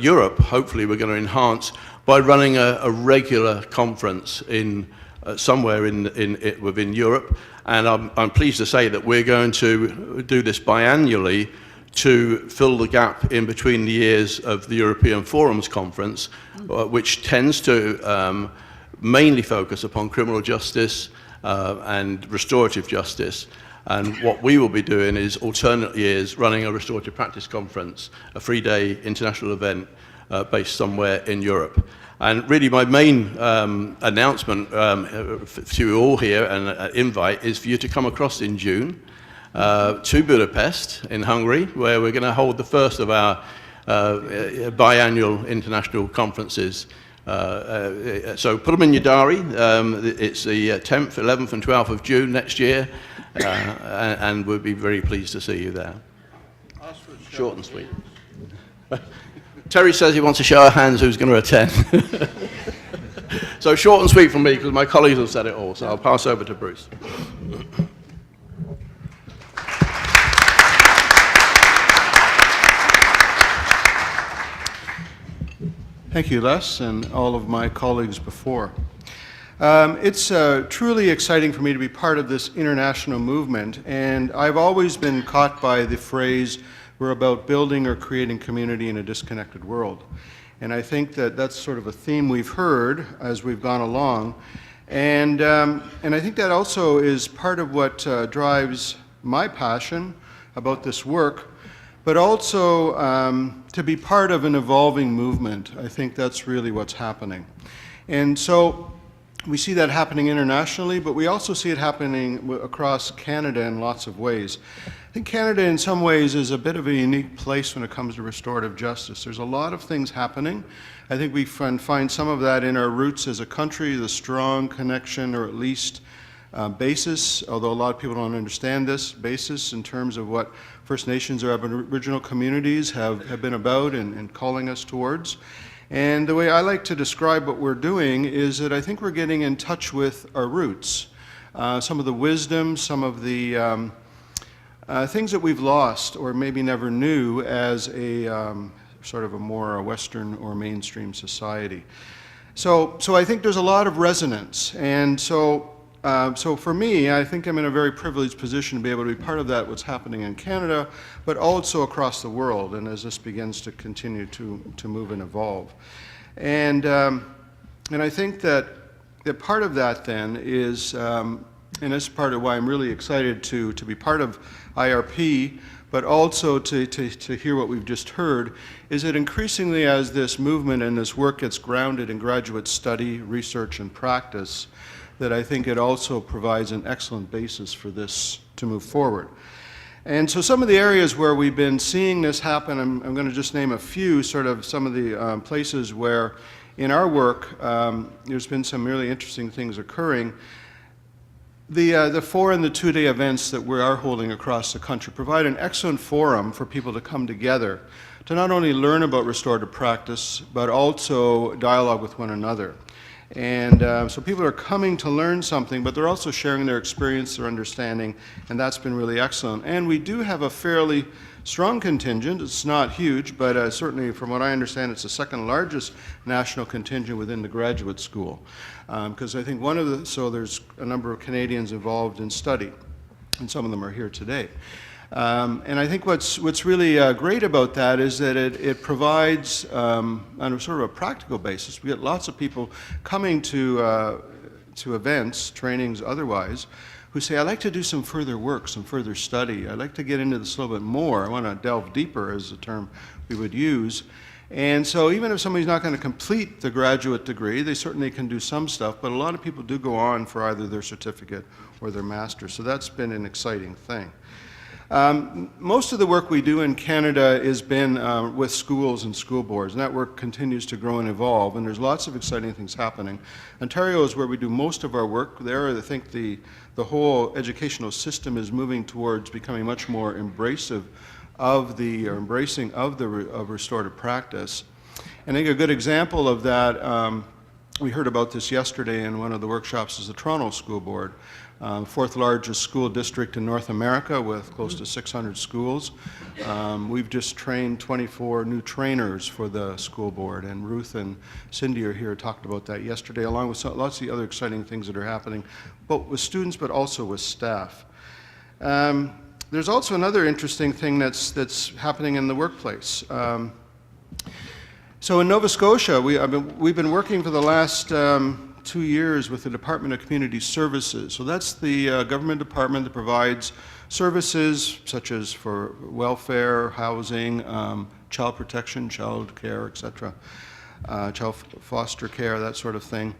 Europe, hopefully we're going to enhance by running a regular conference in somewhere within Europe. And I'm pleased to say that we're going to do this biannually to fill the gap in between the years of the European Forums Conference, which tends to mainly focus upon criminal justice and restorative justice. And what we will be doing is alternate years running a restorative practice conference, a 3-day international event based somewhere in Europe. And really my main announcement to you all here and invite is for you to come across in June to Budapest in Hungary, where we're going to hold the first of our biannual international conferences. So put them in your diary. It's the 10th, 11th and 12th of June next year, and we'll be very pleased to see you there. Short and sweet. Terry says he wants to show of hands who's going to attend. So short and sweet from me, because my colleagues have said it all, so I'll pass over to Bruce. Thank Thank you, Les, and all of my colleagues before. It's truly exciting for me to be part of this international movement, and I've always been caught by the phrase, we're about building or creating community in a disconnected world. And I think that that's sort of a theme we've heard as we've gone along. And I think that also is part of what drives my passion about this work, but also to be part of an evolving movement. I think that's really what's happening. And so we see that happening internationally, but we also see it happening across Canada in lots of ways. I think Canada in some ways is a bit of a unique place when it comes to restorative justice. There's a lot of things happening. I think we find some of that in our roots as a country, the strong connection, or at least basis, although a lot of people don't understand this, basis in terms of what First Nations or Aboriginal communities have been about and calling us towards. And the way I like to describe what we're doing is that I think we're getting in touch with our roots. Some of the wisdom, some of the things that we've lost or maybe never knew as a sort of a more Western or mainstream society. So I think there's a lot of resonance. And so for me, I think I'm in a very privileged position to be able to be part of that, what's happening in Canada, but also across the world, and as this begins to continue to move and evolve. And I think that part of that then is, and this is part of why I'm really excited to be part of IIRP, but also to hear what we've just heard, is that increasingly as this movement and this work gets grounded in graduate study, research, and practice, that I think it also provides an excellent basis for this to move forward. And so some of the areas where we've been seeing this happen, I'm going to just name a few, sort of some of the places where in our work there's been some really interesting things occurring. The 4 and the 2-day events that we are holding across the country provide an excellent forum for people to come together to not only learn about restorative practice, but also dialogue with one another. And so people are coming to learn something, but they're also sharing their experience, their understanding, and that's been really excellent. And we do have a fairly strong contingent. It's not huge, but certainly from what I understand, it's the second largest national contingent within the graduate school. Because I think so there's a number of Canadians involved in study, and some of them are here today. And I think what's really great about that is that it provides, on a sort of a practical basis, we get lots of people coming to events, trainings, otherwise, who say, I'd like to do some further work, some further study. I'd like to get into this a little bit more. I want to delve deeper, is the term we would use. And so even if somebody's not going to complete the graduate degree, they certainly can do some stuff, but a lot of people do go on for either their certificate or their master's. So that's been an exciting thing. Most of the work we do in Canada has been with schools and school boards, and that work continues to grow and evolve, and there's lots of exciting things happening. Ontario is where we do most of our work. There, I think the whole educational system is moving towards becoming much more embracing of the restorative practice. And I think a good example of that, we heard about this yesterday in one of the workshops, is the Toronto School Board. Fourth largest school district in North America with close to 600 schools. We've just trained 24 new trainers for the school board, and Ruth and Cindy are here, talked about that yesterday, along with lots of the other exciting things that are happening, both with students but also with staff. There's also another interesting thing that's happening in the workplace. So in Nova Scotia, we've been working for the last 2 years with the Department of Community Services. So that's the government department that provides services such as for welfare, housing, child protection, child care, etc., child foster care, that sort of thing.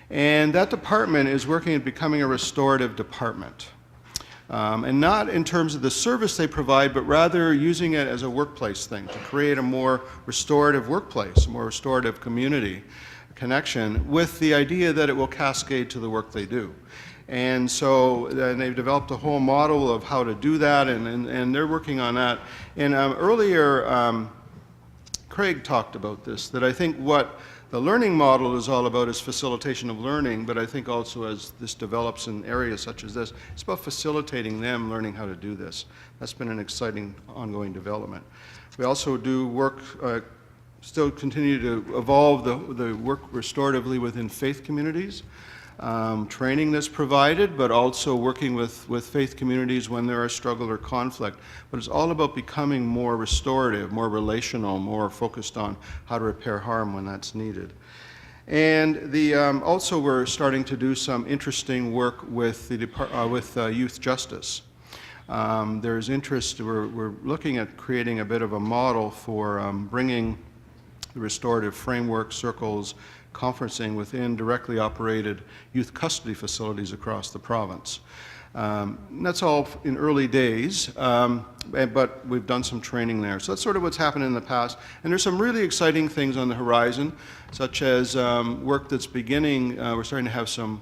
And that department is working at becoming a restorative department. And not in terms of the service they provide, but rather using it as a workplace thing to create a more restorative workplace, a more restorative community connection, with the idea that it will cascade to the work they do. And so they've developed a whole model of how to do that, and they're working on that. And earlier, Craig talked about this, that I think what the learning model is all about is facilitation of learning, but I think also as this develops in areas such as this, it's about facilitating them learning how to do this. That's been an exciting ongoing development. We also do work still continue to evolve the work restoratively within faith communities. Training that's provided, but also working with faith communities when there are struggle or conflict. But it's all about becoming more restorative, more relational, more focused on how to repair harm when that's needed. And also we're starting to do some interesting work with youth justice. There's interest, we're looking at creating a bit of a model for bringing the restorative framework, circles, conferencing within directly operated youth custody facilities across the province. That's all in early days, but we've done some training there. So that's sort of what's happened in the past. And there's some really exciting things on the horizon, such as work that's beginning. We're starting to have some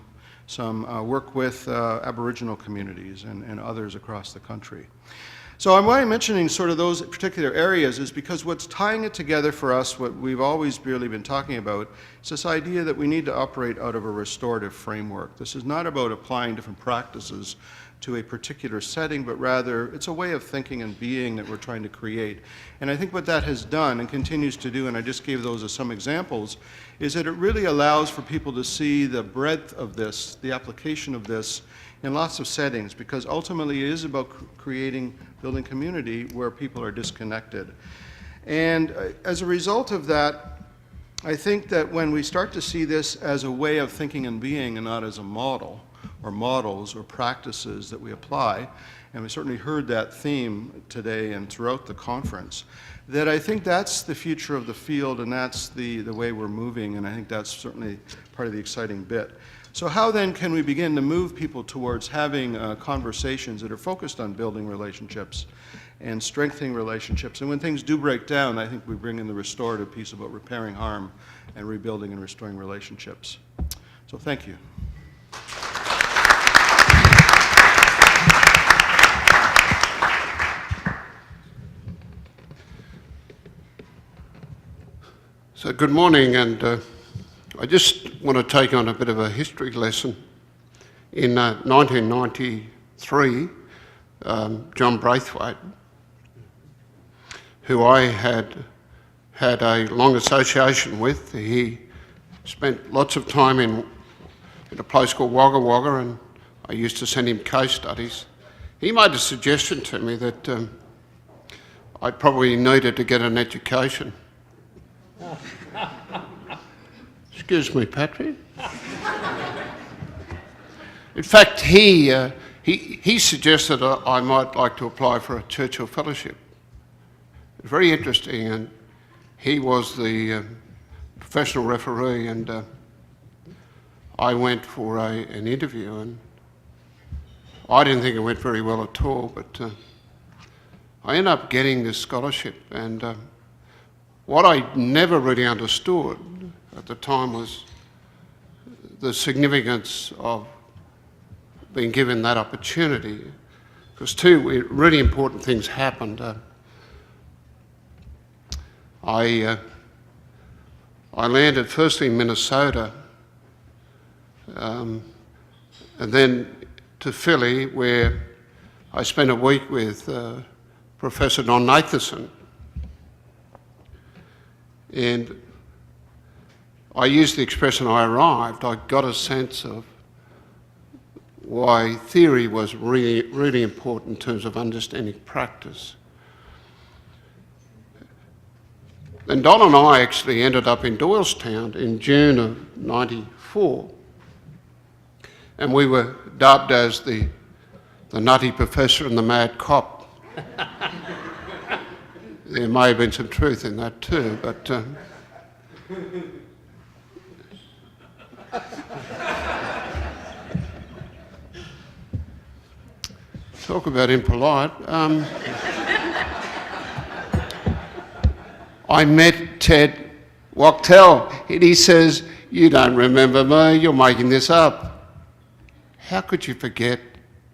work with Aboriginal communities and others across the country. So why I'm mentioning sort of those particular areas is because what's tying it together for us, what we've always really been talking about, is this idea that we need to operate out of a restorative framework. This is not about applying different practices to a particular setting, but rather it's a way of thinking and being that we're trying to create. And I think what that has done and continues to do, and I just gave those as some examples, is that it really allows for people to see the breadth of this, the application of this in lots of settings, because ultimately it is about building community where people are disconnected. And as a result of that, I think that when we start to see this as a way of thinking and being and not as a model or models or practices that we apply, and we certainly heard that theme today and throughout the conference, that I think that's the future of the field and that's the way we're moving, and I think that's certainly part of the exciting bit. So how then can we begin to move people towards having conversations that are focused on building relationships and strengthening relationships? And when things do break down, I think we bring in the restorative piece about repairing harm and rebuilding and restoring relationships. So thank you. So good morning, and I just want to take on a bit of a history lesson. In 1993, John Braithwaite, who I had a long association with, he spent lots of time in a place called Wagga Wagga, and I used to send him case studies. He made a suggestion to me that I probably needed to get an education. Excuse me, Patrick. In fact, he suggested I might like to apply for a Churchill Fellowship. Very interesting, and he was the professional referee, and I went for an interview, and I didn't think it went very well at all, but I ended up getting this scholarship, and what I never really understood at the time was the significance of being given that opportunity, because two really important things happened. I landed firstly in Minnesota, and then to Philly, where I spent a week with Professor Don Nathanson. And I used the expression I arrived. I got a sense of why theory was really, really important in terms of understanding practice. And Don and I actually ended up in Doylestown in June of '94. And we were dubbed as the nutty professor and the mad cop. There may have been some truth in that too, but talk about impolite. I met Ted Wachtel, and he says, "You don't remember me, you're making this up." How could you forget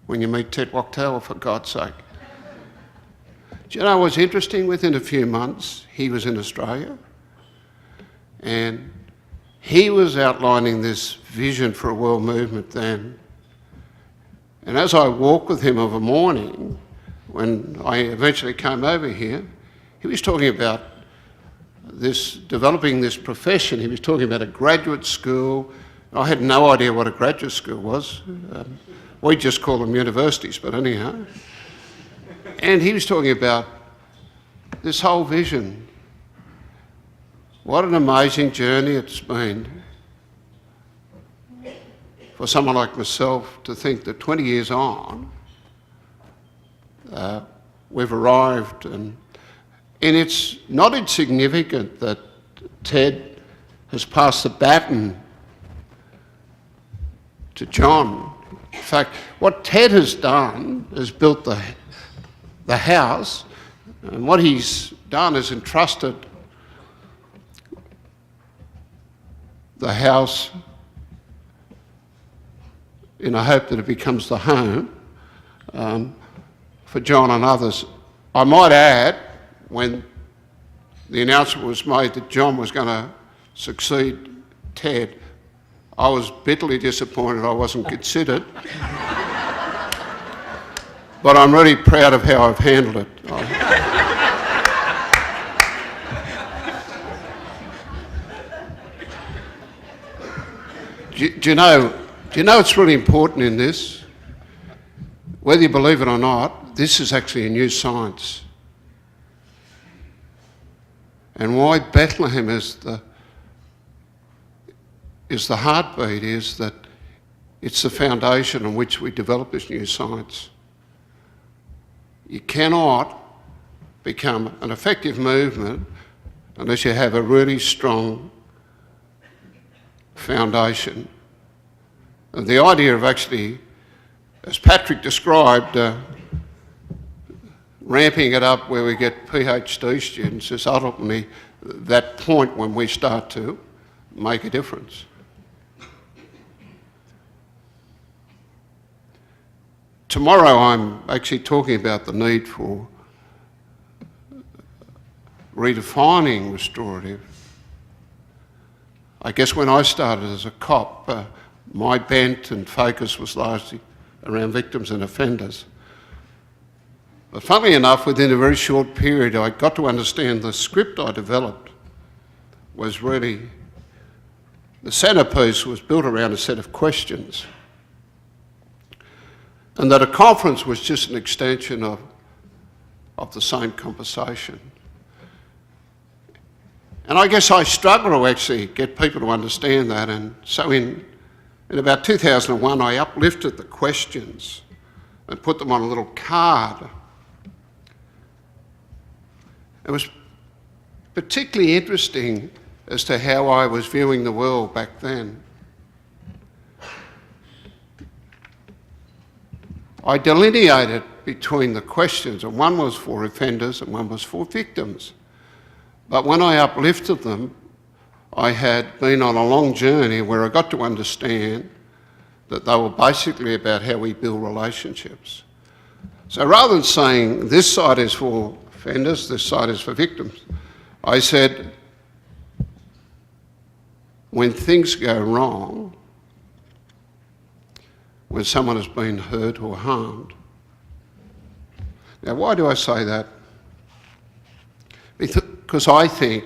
when you meet Ted Wachtel, for God's sake? Do you know what's interesting? Within a few months, he was in Australia, and he was outlining this vision for a world movement then. And as I walked with him of a morning, when I eventually came over here, he was talking about developing this profession. He was talking about a graduate school. I had no idea what a graduate school was. We just call them universities, but anyhow. And he was talking about this whole vision. What an amazing journey it's been for someone like myself to think that 20 years on, we've arrived, and it's not insignificant that Ted has passed the baton to John. In fact, what Ted has done is built the house, and what he's done is entrusted the house in a hope that it becomes the home for John and others. I might add, when the announcement was made that John was going to succeed Ted, I was bitterly disappointed I wasn't considered. But I'm really proud of how I've handled it. Do you know it's really important in this? Whether you believe it or not, this is actually a new science. And why Bethlehem is the heartbeat is that it's the foundation on which we develop this new science. You cannot become an effective movement unless you have a really strong foundation. And the idea of actually, as Patrick described, ramping it up where we get PhD students is ultimately that point when we start to make a difference. Tomorrow I'm actually talking about the need for redefining restorative. I guess when I started as a cop, my bent and focus was largely around victims and offenders. But funnily enough, within a very short period, I got to understand the script I developed was really, the centrepiece was built around a set of questions. And that a conference was just an extension of the same conversation. And I guess I struggle to actually get people to understand that. And so in about 2001, I uplifted the questions and put them on a little card. It was particularly interesting as to how I was viewing the world back then. I delineated between the questions, and one was for offenders and one was for victims. But when I uplifted them, I had been on a long journey where I got to understand that they were basically about how we build relationships. So rather than saying this side is for offenders, this side is for victims, I said, when things go wrong, when someone has been hurt or harmed. Now, why do I say that? Because I think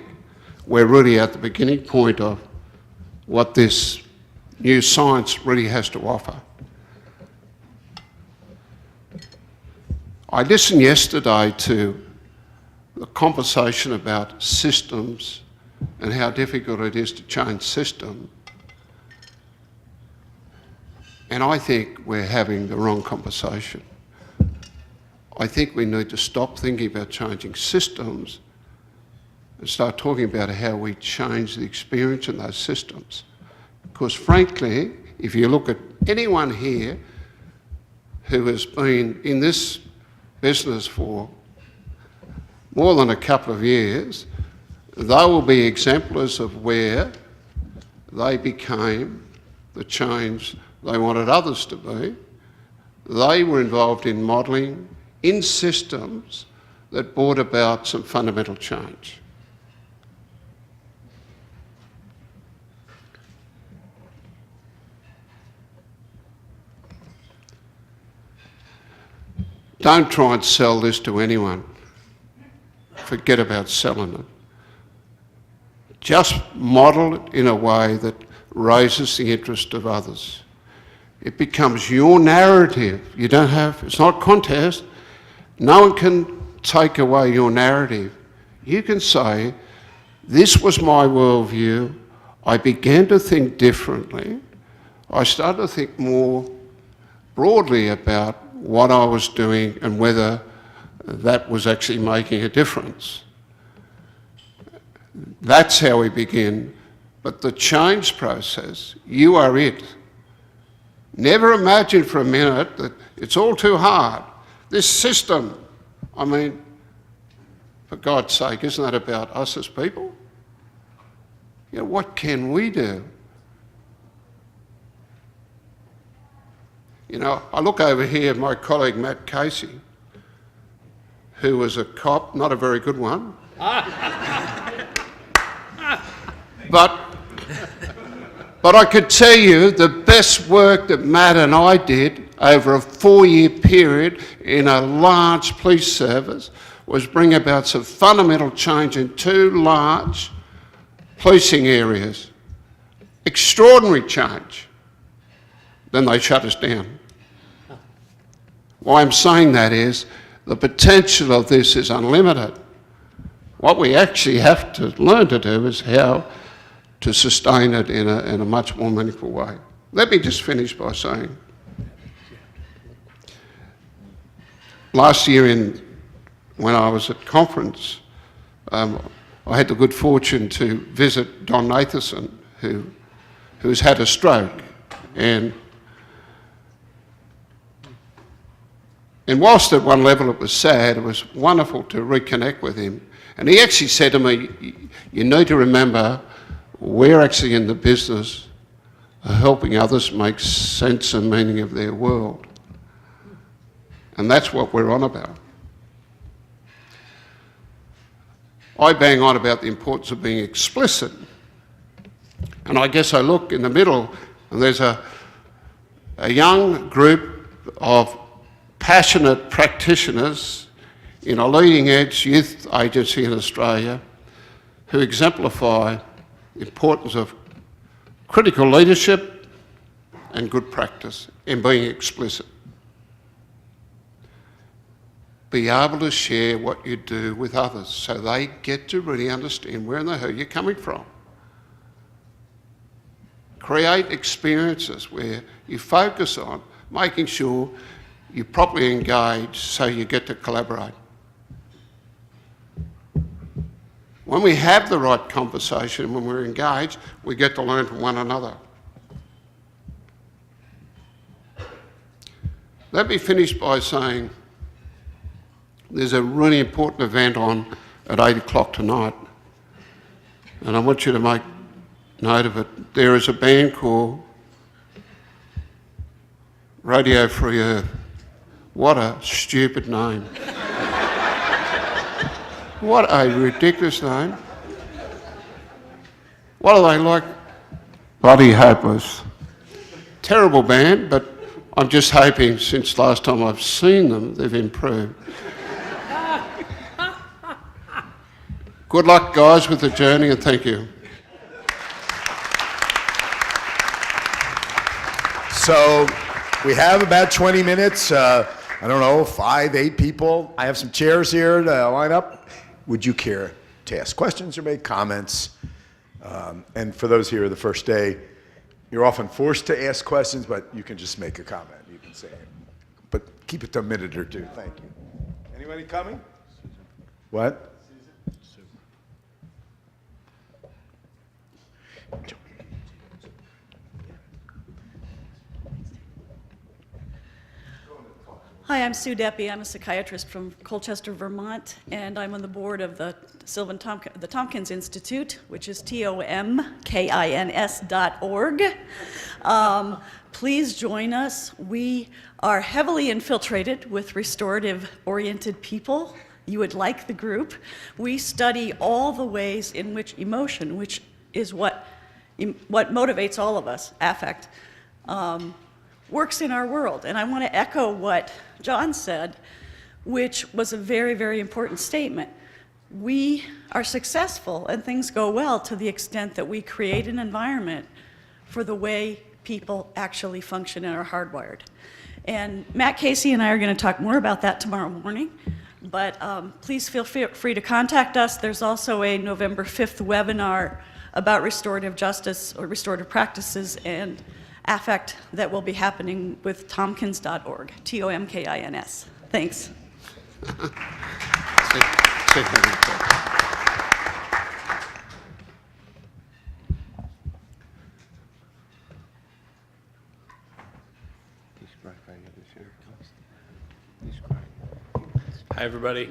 we're really at the beginning point of what this new science really has to offer. I listened yesterday to the conversation about systems and how difficult it is to change systems. And I think we're having the wrong conversation. I think we need to stop thinking about changing systems and start talking about how we change the experience in those systems. Because frankly, if you look at anyone here who has been in this business for more than a couple of years, they will be exemplars of where they became the change they wanted others to be. They were involved in modelling in systems that brought about some fundamental change. Don't try and sell this to anyone. Forget about selling it. Just model it in a way that raises the interest of others. It becomes your narrative. You don't have, it's not a contest. No one can take away your narrative. You can say, this was my worldview. I began to think differently. I started to think more broadly about what I was doing and whether that was actually making a difference. That's how we begin. But the change process, you are it. Never imagine for a minute that it's all too hard. This system, I mean, for God's sake, isn't that about us as people? You know, what can we do? You know, I look over here at my colleague Matt Casey, who was a cop, not a very good one. But I could tell you the best work that Matt and I did over a 4-year period in a large police service was bring about some fundamental change in 2 large policing areas. Extraordinary change. Then they shut us down. Why I'm saying that is the potential of this is unlimited. What we actually have to learn to do is how to sustain it in a much more meaningful way. Let me just finish by saying, last year when I was at conference, I had the good fortune to visit Don Nathanson, who's had a stroke. And whilst at one level it was sad, it was wonderful to reconnect with him. And he actually said to me, you need to remember, we're actually in the business of helping others make sense and meaning of their world. And that's what we're on about. I bang on about the importance of being explicit. And I guess I look in the middle and there's a young group of passionate practitioners in a leading edge youth agency in Australia who exemplify the importance of critical leadership and good practice in being explicit. Be able to share what you do with others so they get to really understand where in the hell you're coming from. Create experiences where you focus on making sure you properly engage so you get to collaborate. When we have the right conversation, when we're engaged, we get to learn from one another. Let me finish by saying there's a really important event on at 8 o'clock tonight, and I want you to make note of it. There is a band called Radio Free Earth. What a stupid name. What a ridiculous name. What are they like? Bloody hopeless. Terrible band, but I'm just hoping since last time I've seen them, they've improved. Good luck, guys, with the journey, and thank you. So we have about 20 minutes. I don't know, 5, 8 people. I have some chairs here to line up. Would you care to ask questions or make comments? And for those here the first day, you're often forced to ask questions, but you can just make a comment. You can say it. But keep it to a minute or 2. Thank you. Anybody coming? What? Hi, I'm Sue Deppie. I'm a psychiatrist from Colchester, Vermont, and I'm on the board of the Tompkins Institute, which is TOMKINS.org. Please join us. We are heavily infiltrated with restorative-oriented people. You would like the group. We study all the ways in which emotion, which is what motivates all of us, affect, works in our world. And I want to echo what John said, which was a very, very important statement. we are successful and things go well to the extent that we create an environment for the way people actually function and are hardwired. And Matt Casey and I are going to talk more about that tomorrow morning, but please feel free to contact us. There's also a November 5th webinar about restorative justice or restorative practices and affect that will be happening with tomkins.org, Tomkins. Thanks. Hi, everybody.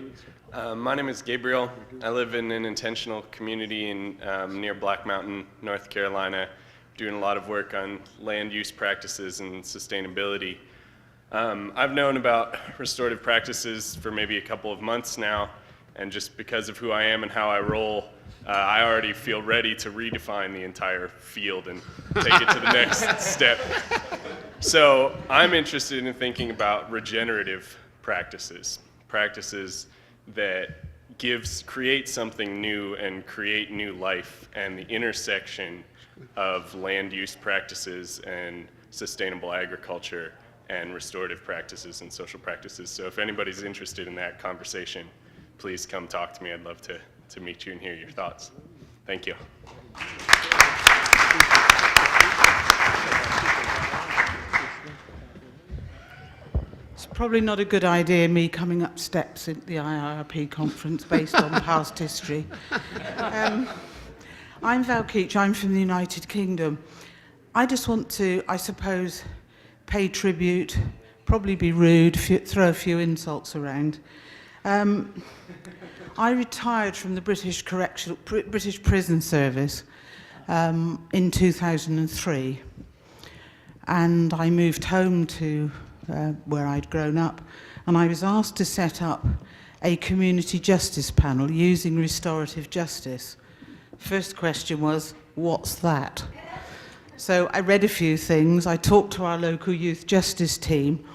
My name is Gabriel. I live in an intentional community in near Black Mountain, North Carolina, doing a lot of work on land use practices and sustainability. I've known about restorative practices for maybe a couple of months now, and just because of who I am and how I roll, I already feel ready to redefine the entire field and take it to the next step. So I'm interested in thinking about regenerative practices that create something new and create new life, and the intersection of land use practices and sustainable agriculture and restorative practices and social practices. So if anybody's interested in that conversation, please come talk to me. I'd love to meet you and hear your thoughts. Thank you. It's probably not a good idea, me coming up steps at the IIRP conference based on past history. I'm Val Keach, I'm from the United Kingdom. I just want to, I suppose, pay tribute, probably be rude, throw a few insults around. I retired from the British Prison Service in 2003, and I moved home to where I'd grown up, and I was asked to set up a community justice panel using restorative justice. First question was, what's that? So I read a few things, I talked to our local youth justice team,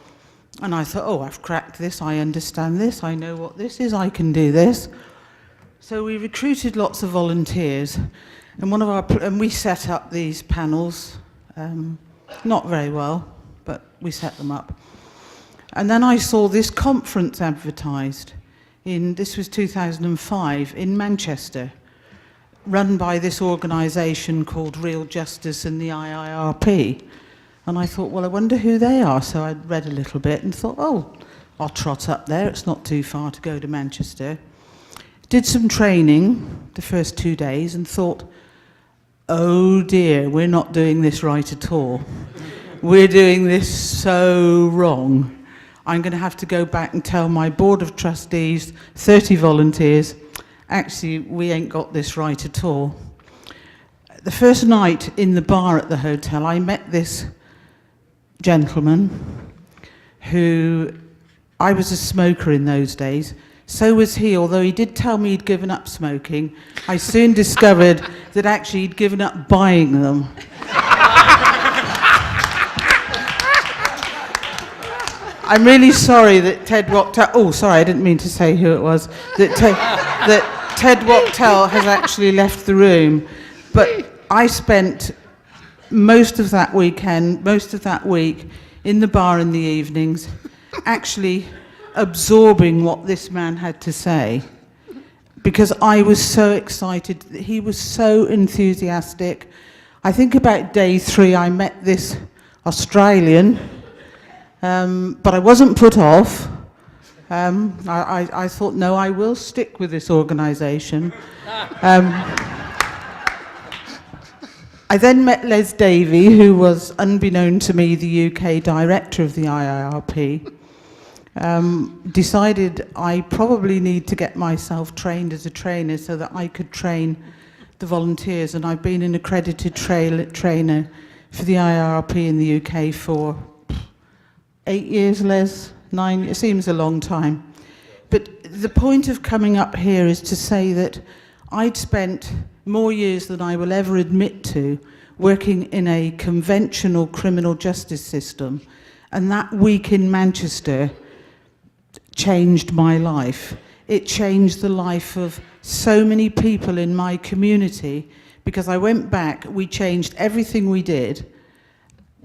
and I thought, oh, I've cracked this, I understand this, I know what this is, I can do this. So we recruited lots of volunteers, and we set up these panels, not very well, but we set them up. And then I saw this conference advertised this was 2005, in Manchester, run by this organisation called Real Justice and the IIRP. And I thought, well, I wonder who they are. So I read a little bit and thought, oh, I'll trot up there. It's not too far to go to Manchester. Did some training the first 2 days and thought, oh dear, we're not doing this right at all. We're doing this so wrong. I'm going to have to go back and tell my board of trustees, 30 volunteers, actually, we ain't got this right at all. The first night in the bar at the hotel, I met this gentleman who, I was a smoker in those days, so was he, although he did tell me he'd given up smoking. I soon discovered that actually he'd given up buying them. I'm really sorry that Ted Wachtel, oh, sorry, I didn't mean to say who it was, that Ted Wachtel has actually left the room. But I spent most of that week in the bar in the evenings, actually absorbing what this man had to say, because I was so excited. He was so enthusiastic. I think about day 3, I met this Australian, but I wasn't put off. I thought, no, I will stick with this organisation. I then met Les Davey, who was, unbeknown to me, the UK director of the IIRP. Decided I probably need to get myself trained as a trainer so that I could train the volunteers, and I've been an accredited trainer for the IIRP in the UK for 8 years, Les? 9, it seems a long time. But the point of coming up here is to say that I'd spent more years than I will ever admit to working in a conventional criminal justice system, and that week in Manchester changed my life. it changed the life of so many people in my community, because I went back, we changed everything we did,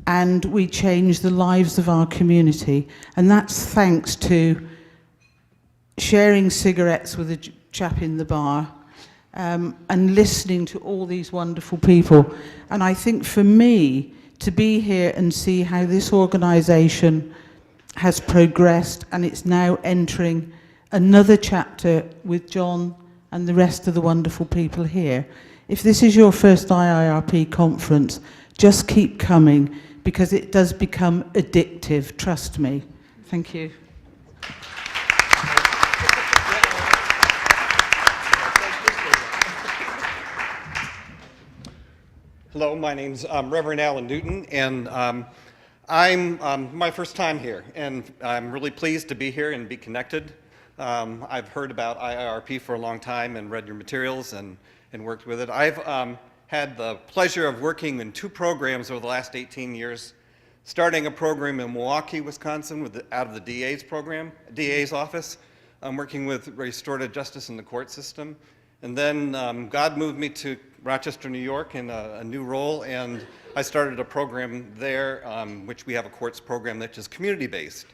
and we changed the lives of our community. And that's thanks to sharing cigarettes with a chap in the bar, and listening to all these wonderful people. And I think for me, to be here and see how this organisation has progressed, and it's now entering another chapter with John and the rest of the wonderful people here. If this is your first IIRP conference, just keep coming, because it does become addictive, trust me. Thank you. Hello, my name's Reverend Alan Newton, and I'm my first time here, and I'm really pleased to be here and be connected. I've heard about IIRP for a long time and read your materials and worked with it. I've had the pleasure of working in 2 programs over the last 18 years, starting a program in Milwaukee, Wisconsin, out of the DA's office. I'm working with restorative justice in the court system. And then God moved me to Rochester, New York in a new role, and I started a program there, which we have a courts program that is community-based.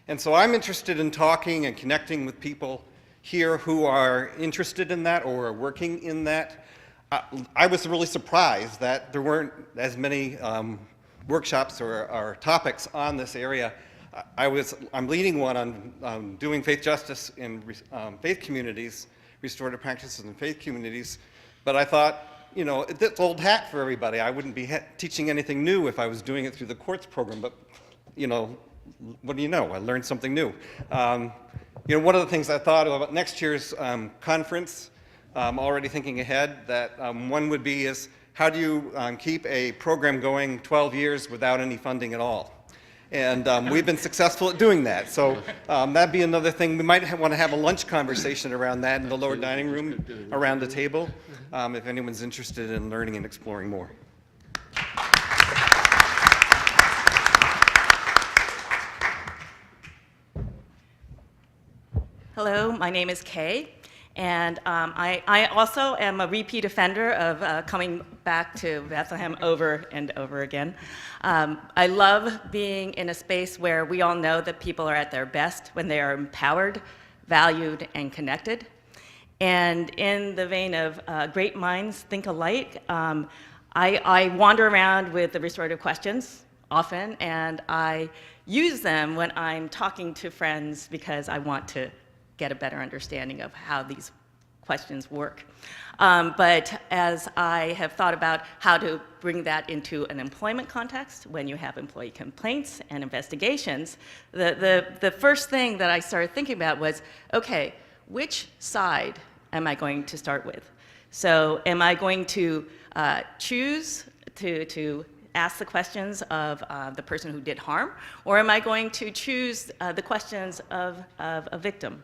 And so I'm interested in talking and connecting with people here who are interested in that or are working in that. I was really surprised that there weren't as many workshops or topics on this area. I'm leading one on doing faith justice in faith communities, restorative practices in faith communities, but I thought, you know, it's old hat for everybody. I wouldn't be teaching anything new if I was doing it through the courts program, but, you know, what do you know? I learned something new. You know, one of the things I thought about next year's conference, already thinking ahead, that one would be is, how do you keep a program going 12 years without any funding at all? And we've been successful at doing that. So that'd be another thing. We might want to have a lunch conversation around that in the lower dining room around the table, if anyone's interested in learning and exploring more. Hello, my name is Kay, and I also am a repeat offender of coming back to Bethlehem over and over again. I love being in a space where we all know that people are at their best when they are empowered, valued, and connected. And in the vein of great minds think alike, I wander around with the restorative questions often, and I use them when I'm talking to friends because I want to get a better understanding of how these questions work. But as I have thought about how to bring that into an employment context, when you have employee complaints and investigations, the first thing that I started thinking about was, okay, which side am I going to start with? So am I going to choose to ask the questions of the person who did harm, or am I going to choose the questions of a victim?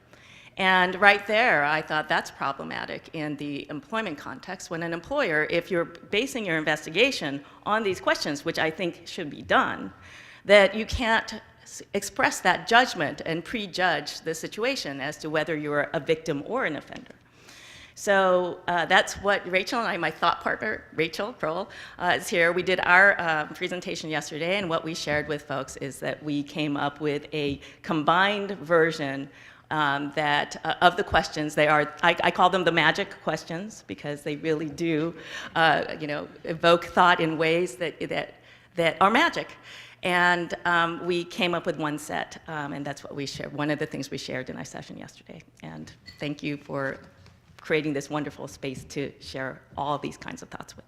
And right there, I thought that's problematic in the employment context when an employer, if you're basing your investigation on these questions, which I think should be done, that you can't express that judgment and prejudge the situation as to whether you're a victim or an offender. So that's what Rachel and I, my thought partner, Rachel Kroll, is here. We did our presentation yesterday, and what we shared with folks is that we came up with a combined version of the questions. They are, I call them the magic questions, because they really do, you know, evoke thought in ways that are magic. And we came up with one set, and that's what we shared, one of the things we shared in our session yesterday. And thank you for creating this wonderful space to share all these kinds of thoughts with.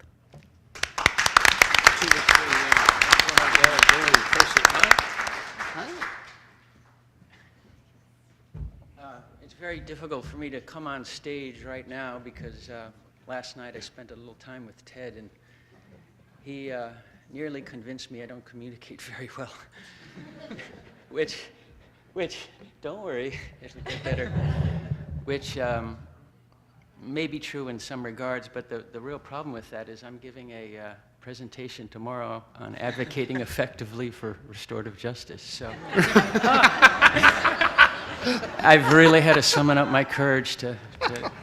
It's very difficult for me to come on stage right now because last night I spent a little time with Ted, and he nearly convinced me I don't communicate very well. which, don't worry, it'll get better. Which may be true in some regards, but the real problem with that is I'm giving a presentation tomorrow on advocating effectively for restorative justice. So. I've really had to summon up my courage to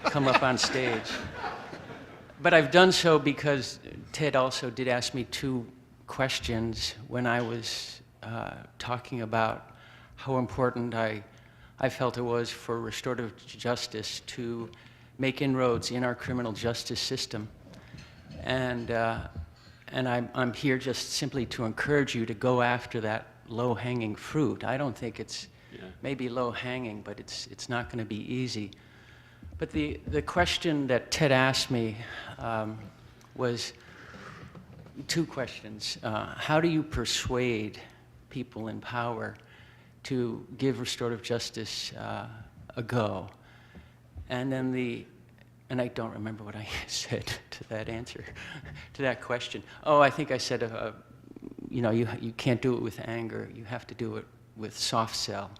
come up on stage. But I've done so because Ted also did ask me 2 questions when I was talking about how important I felt it was for restorative justice to make inroads in our criminal justice system. And I'm here just simply to encourage you to go after that low-hanging fruit. I don't think it's maybe low-hanging, but it's not going to be easy. But the question that Ted asked me was 2 questions. How do you persuade people in power to give restorative justice a go? And then and I don't remember what I said to that answer, to that question. Oh, I think I said, you can't do it with anger. You have to do it with soft sell.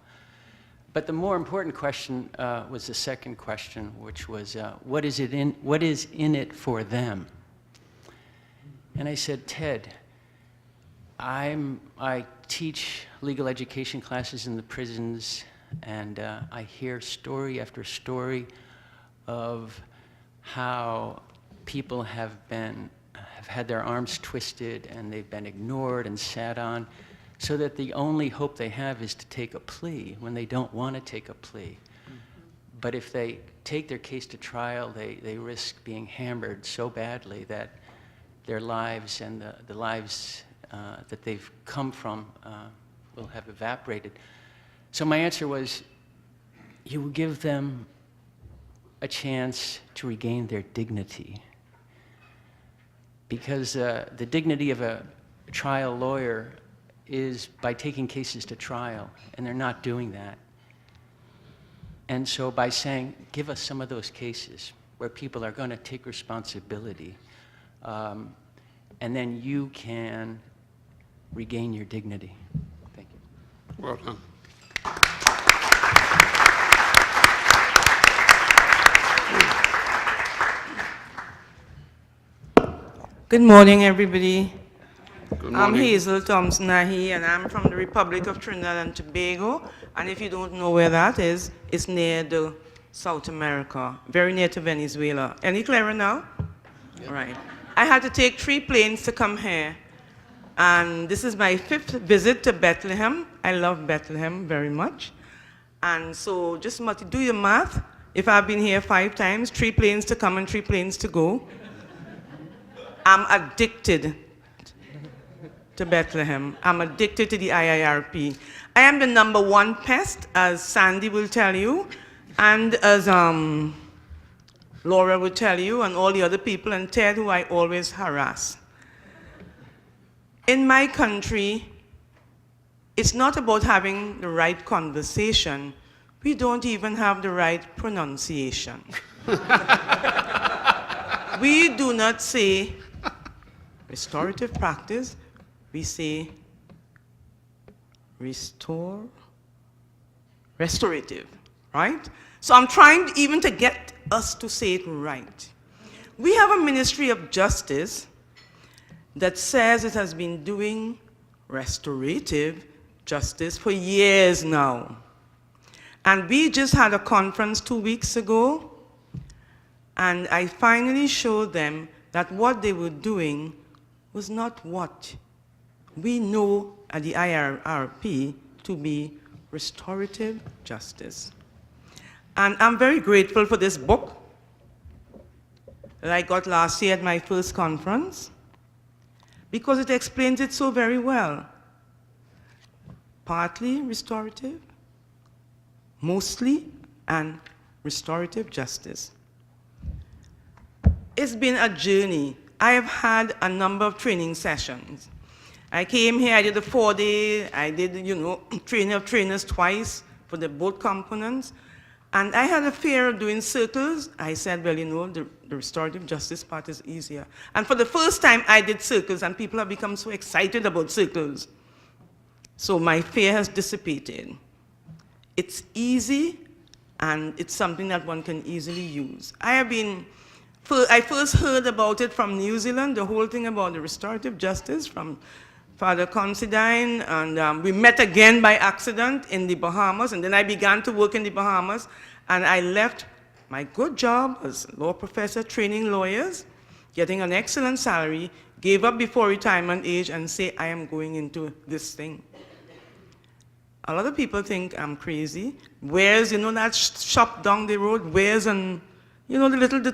But the more important question was the second question, which was, what is in it for them? And I said, Ted, I teach legal education classes in the prisons, and I hear story after story of how people have had their arms twisted and they've been ignored and sat on, so that the only hope they have is to take a plea when they don't want to take a plea. But if they take their case to trial, they risk being hammered so badly that their lives and the lives that they've come from will have evaporated. So my answer was, you will give them a chance to regain their dignity. Because the dignity of a trial lawyer is by taking cases to trial, and they're not doing that. And so by saying, give us some of those cases where people are going to take responsibility, and then you can regain your dignity. Thank you. Well done. Good morning, everybody. Good I'm morning. Hazel Thompson-Nahi, and I'm from the Republic of Trinidad and Tobago. And if you don't know where that is, it's near the South America, very near to Venezuela. Any clearer now? Yeah. Right. I had to take 3 planes to come here. And this is my 5th visit to Bethlehem. I love Bethlehem very much. And so just do your math. If I've been here 5 times, 3 planes to come and 3 planes to go. I'm addicted to Bethlehem. I'm addicted to the IIRP. I am the #1 pest, as Sandy will tell you, and as Laura will tell you, and all the other people, and Ted, who I always harass. In my country, it's not about having the right conversation. We don't even have the right pronunciation. We do not say restorative practice, we say restorative, right? So I'm trying even to get us to say it right. We have a Ministry of Justice that says it has been doing restorative justice for years now. And we just had a conference 2 weeks ago, and I finally showed them that what they were doing was not what we know at the IIRP to be restorative justice. And I'm very grateful for this book that I got last year at my first conference, because it explains it so very well. Partly restorative, mostly, and restorative justice. It's been a journey. I have had a number of training sessions. I came here, I did a 4-day, I did, training of trainers twice for the both components. And I had a fear of doing circles. I said, well, the restorative justice part is easier. And for the first time, I did circles, and people have become so excited about circles. So my fear has dissipated. It's easy, and it's something that one can easily use. I first heard about it from New Zealand, the whole thing about the restorative justice from Father Considine, and we met again by accident in the Bahamas, and then I began to work in the Bahamas, and I left my good job as law professor training lawyers, getting an excellent salary, gave up before retirement age, and say I am going into this thing. A lot of people think I'm crazy. Where's, you know, that shop down the road? Where's, and you know, the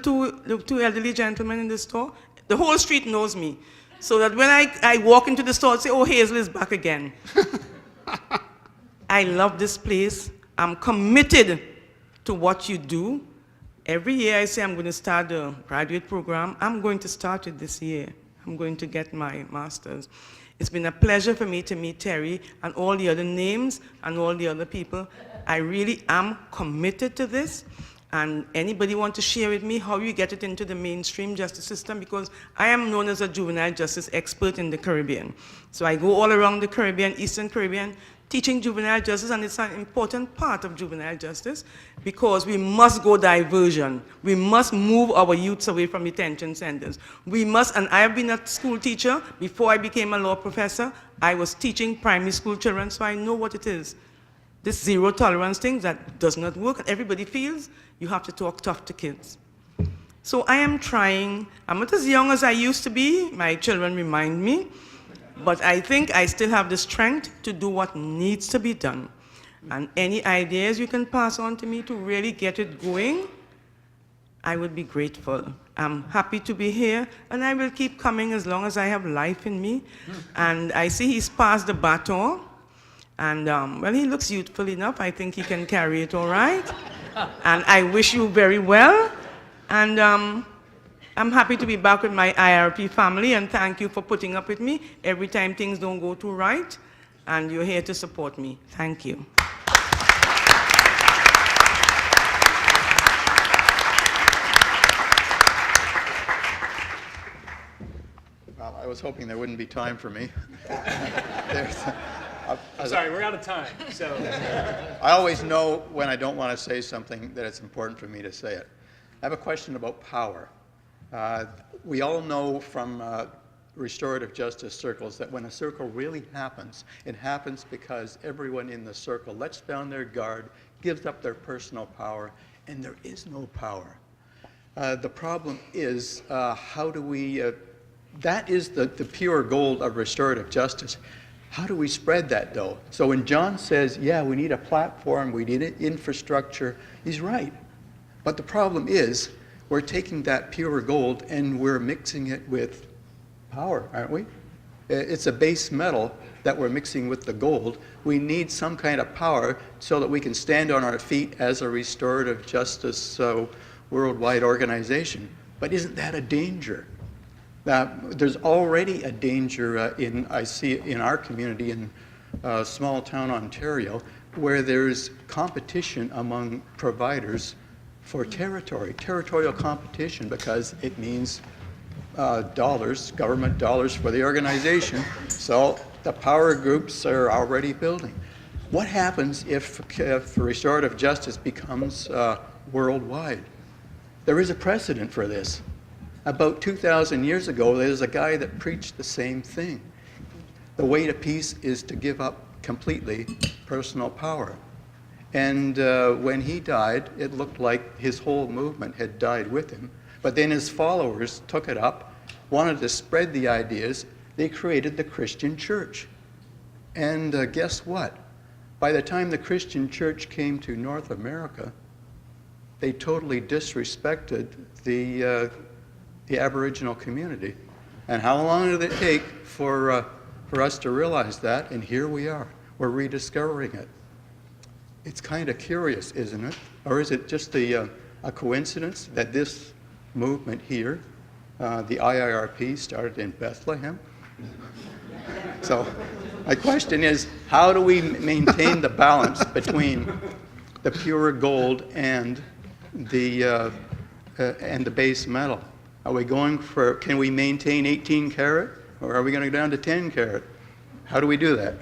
two elderly gentlemen in the store? The whole street knows me. So that when I walk into the store, I say, oh, Hazel is back again. I love this place. I'm committed to what you do. Every year I say I'm going to start the graduate program. I'm going to start it this year. I'm going to get my master's. It's been a pleasure for me to meet Terry and all the other names and all the other people. I really am committed to this. And anybody want to share with me how you get it into the mainstream justice system? Because I am known as a juvenile justice expert in the Caribbean. So I go all around the Caribbean, Eastern Caribbean, teaching juvenile justice, and it's an important part of juvenile justice because we must go diversion. We must move our youths away from detention centers. We must, and I have been a school teacher. Before I became a law professor, I was teaching primary school children, so I know what it is. This zero tolerance thing that does not work, and everybody feels you have to talk tough to kids. So I am trying. I'm not as young as I used to be. My children remind me. But I think I still have the strength to do what needs to be done. And any ideas you can pass on to me to really get it going, I would be grateful. I'm happy to be here, and I will keep coming as long as I have life in me. And I see he's passed the baton. And, well, he looks youthful enough. I think he can carry it all right. And I wish you very well. And I'm happy to be back with my IIRP family, and thank you for putting up with me every time things don't go too right. And you're here to support me. Thank you. Well, I was hoping there wouldn't be time for me. I'm sorry, we're out of time. So I always know when I don't want to say something that it's important for me to say it. I have a question about power. We all know from restorative justice circles that when a circle really happens, it happens because everyone in the circle lets down their guard, gives up their personal power, and there is no power. The problem is how do we, that is the pure gold of restorative justice. How do we spread that, though? So when John says, yeah, we need a platform, we need an infrastructure, he's right. But the problem is, we're taking that pure gold and we're mixing it with power, aren't we? It's a base metal that we're mixing with the gold. We need some kind of power so that we can stand on our feet as a restorative justice worldwide organization. But isn't that a danger? There's already a danger I see in our community in small town Ontario, where there's competition among providers for territorial competition, because it means dollars, government dollars for the organization. So the power groups are already building. What happens if restorative justice becomes worldwide? There is a precedent for this. About 2,000 years ago, there was a guy that preached the same thing. The way to peace is to give up completely personal power. And when he died, it looked like his whole movement had died with him. But then his followers took it up, wanted to spread the ideas. They created the Christian church. And guess what? By the time the Christian church came to North America, they totally disrespected the Aboriginal community. And how long did it take for us to realize that? And here we are. We're rediscovering it. It's kind of curious, isn't it? Or is it just a coincidence that this movement here, the IIRP, started in Bethlehem? So my question is, how do we maintain the balance between the pure gold and the base metal? Are we going for, can we maintain 18 karat, or are we going to go down to 10 karat? How do we do that?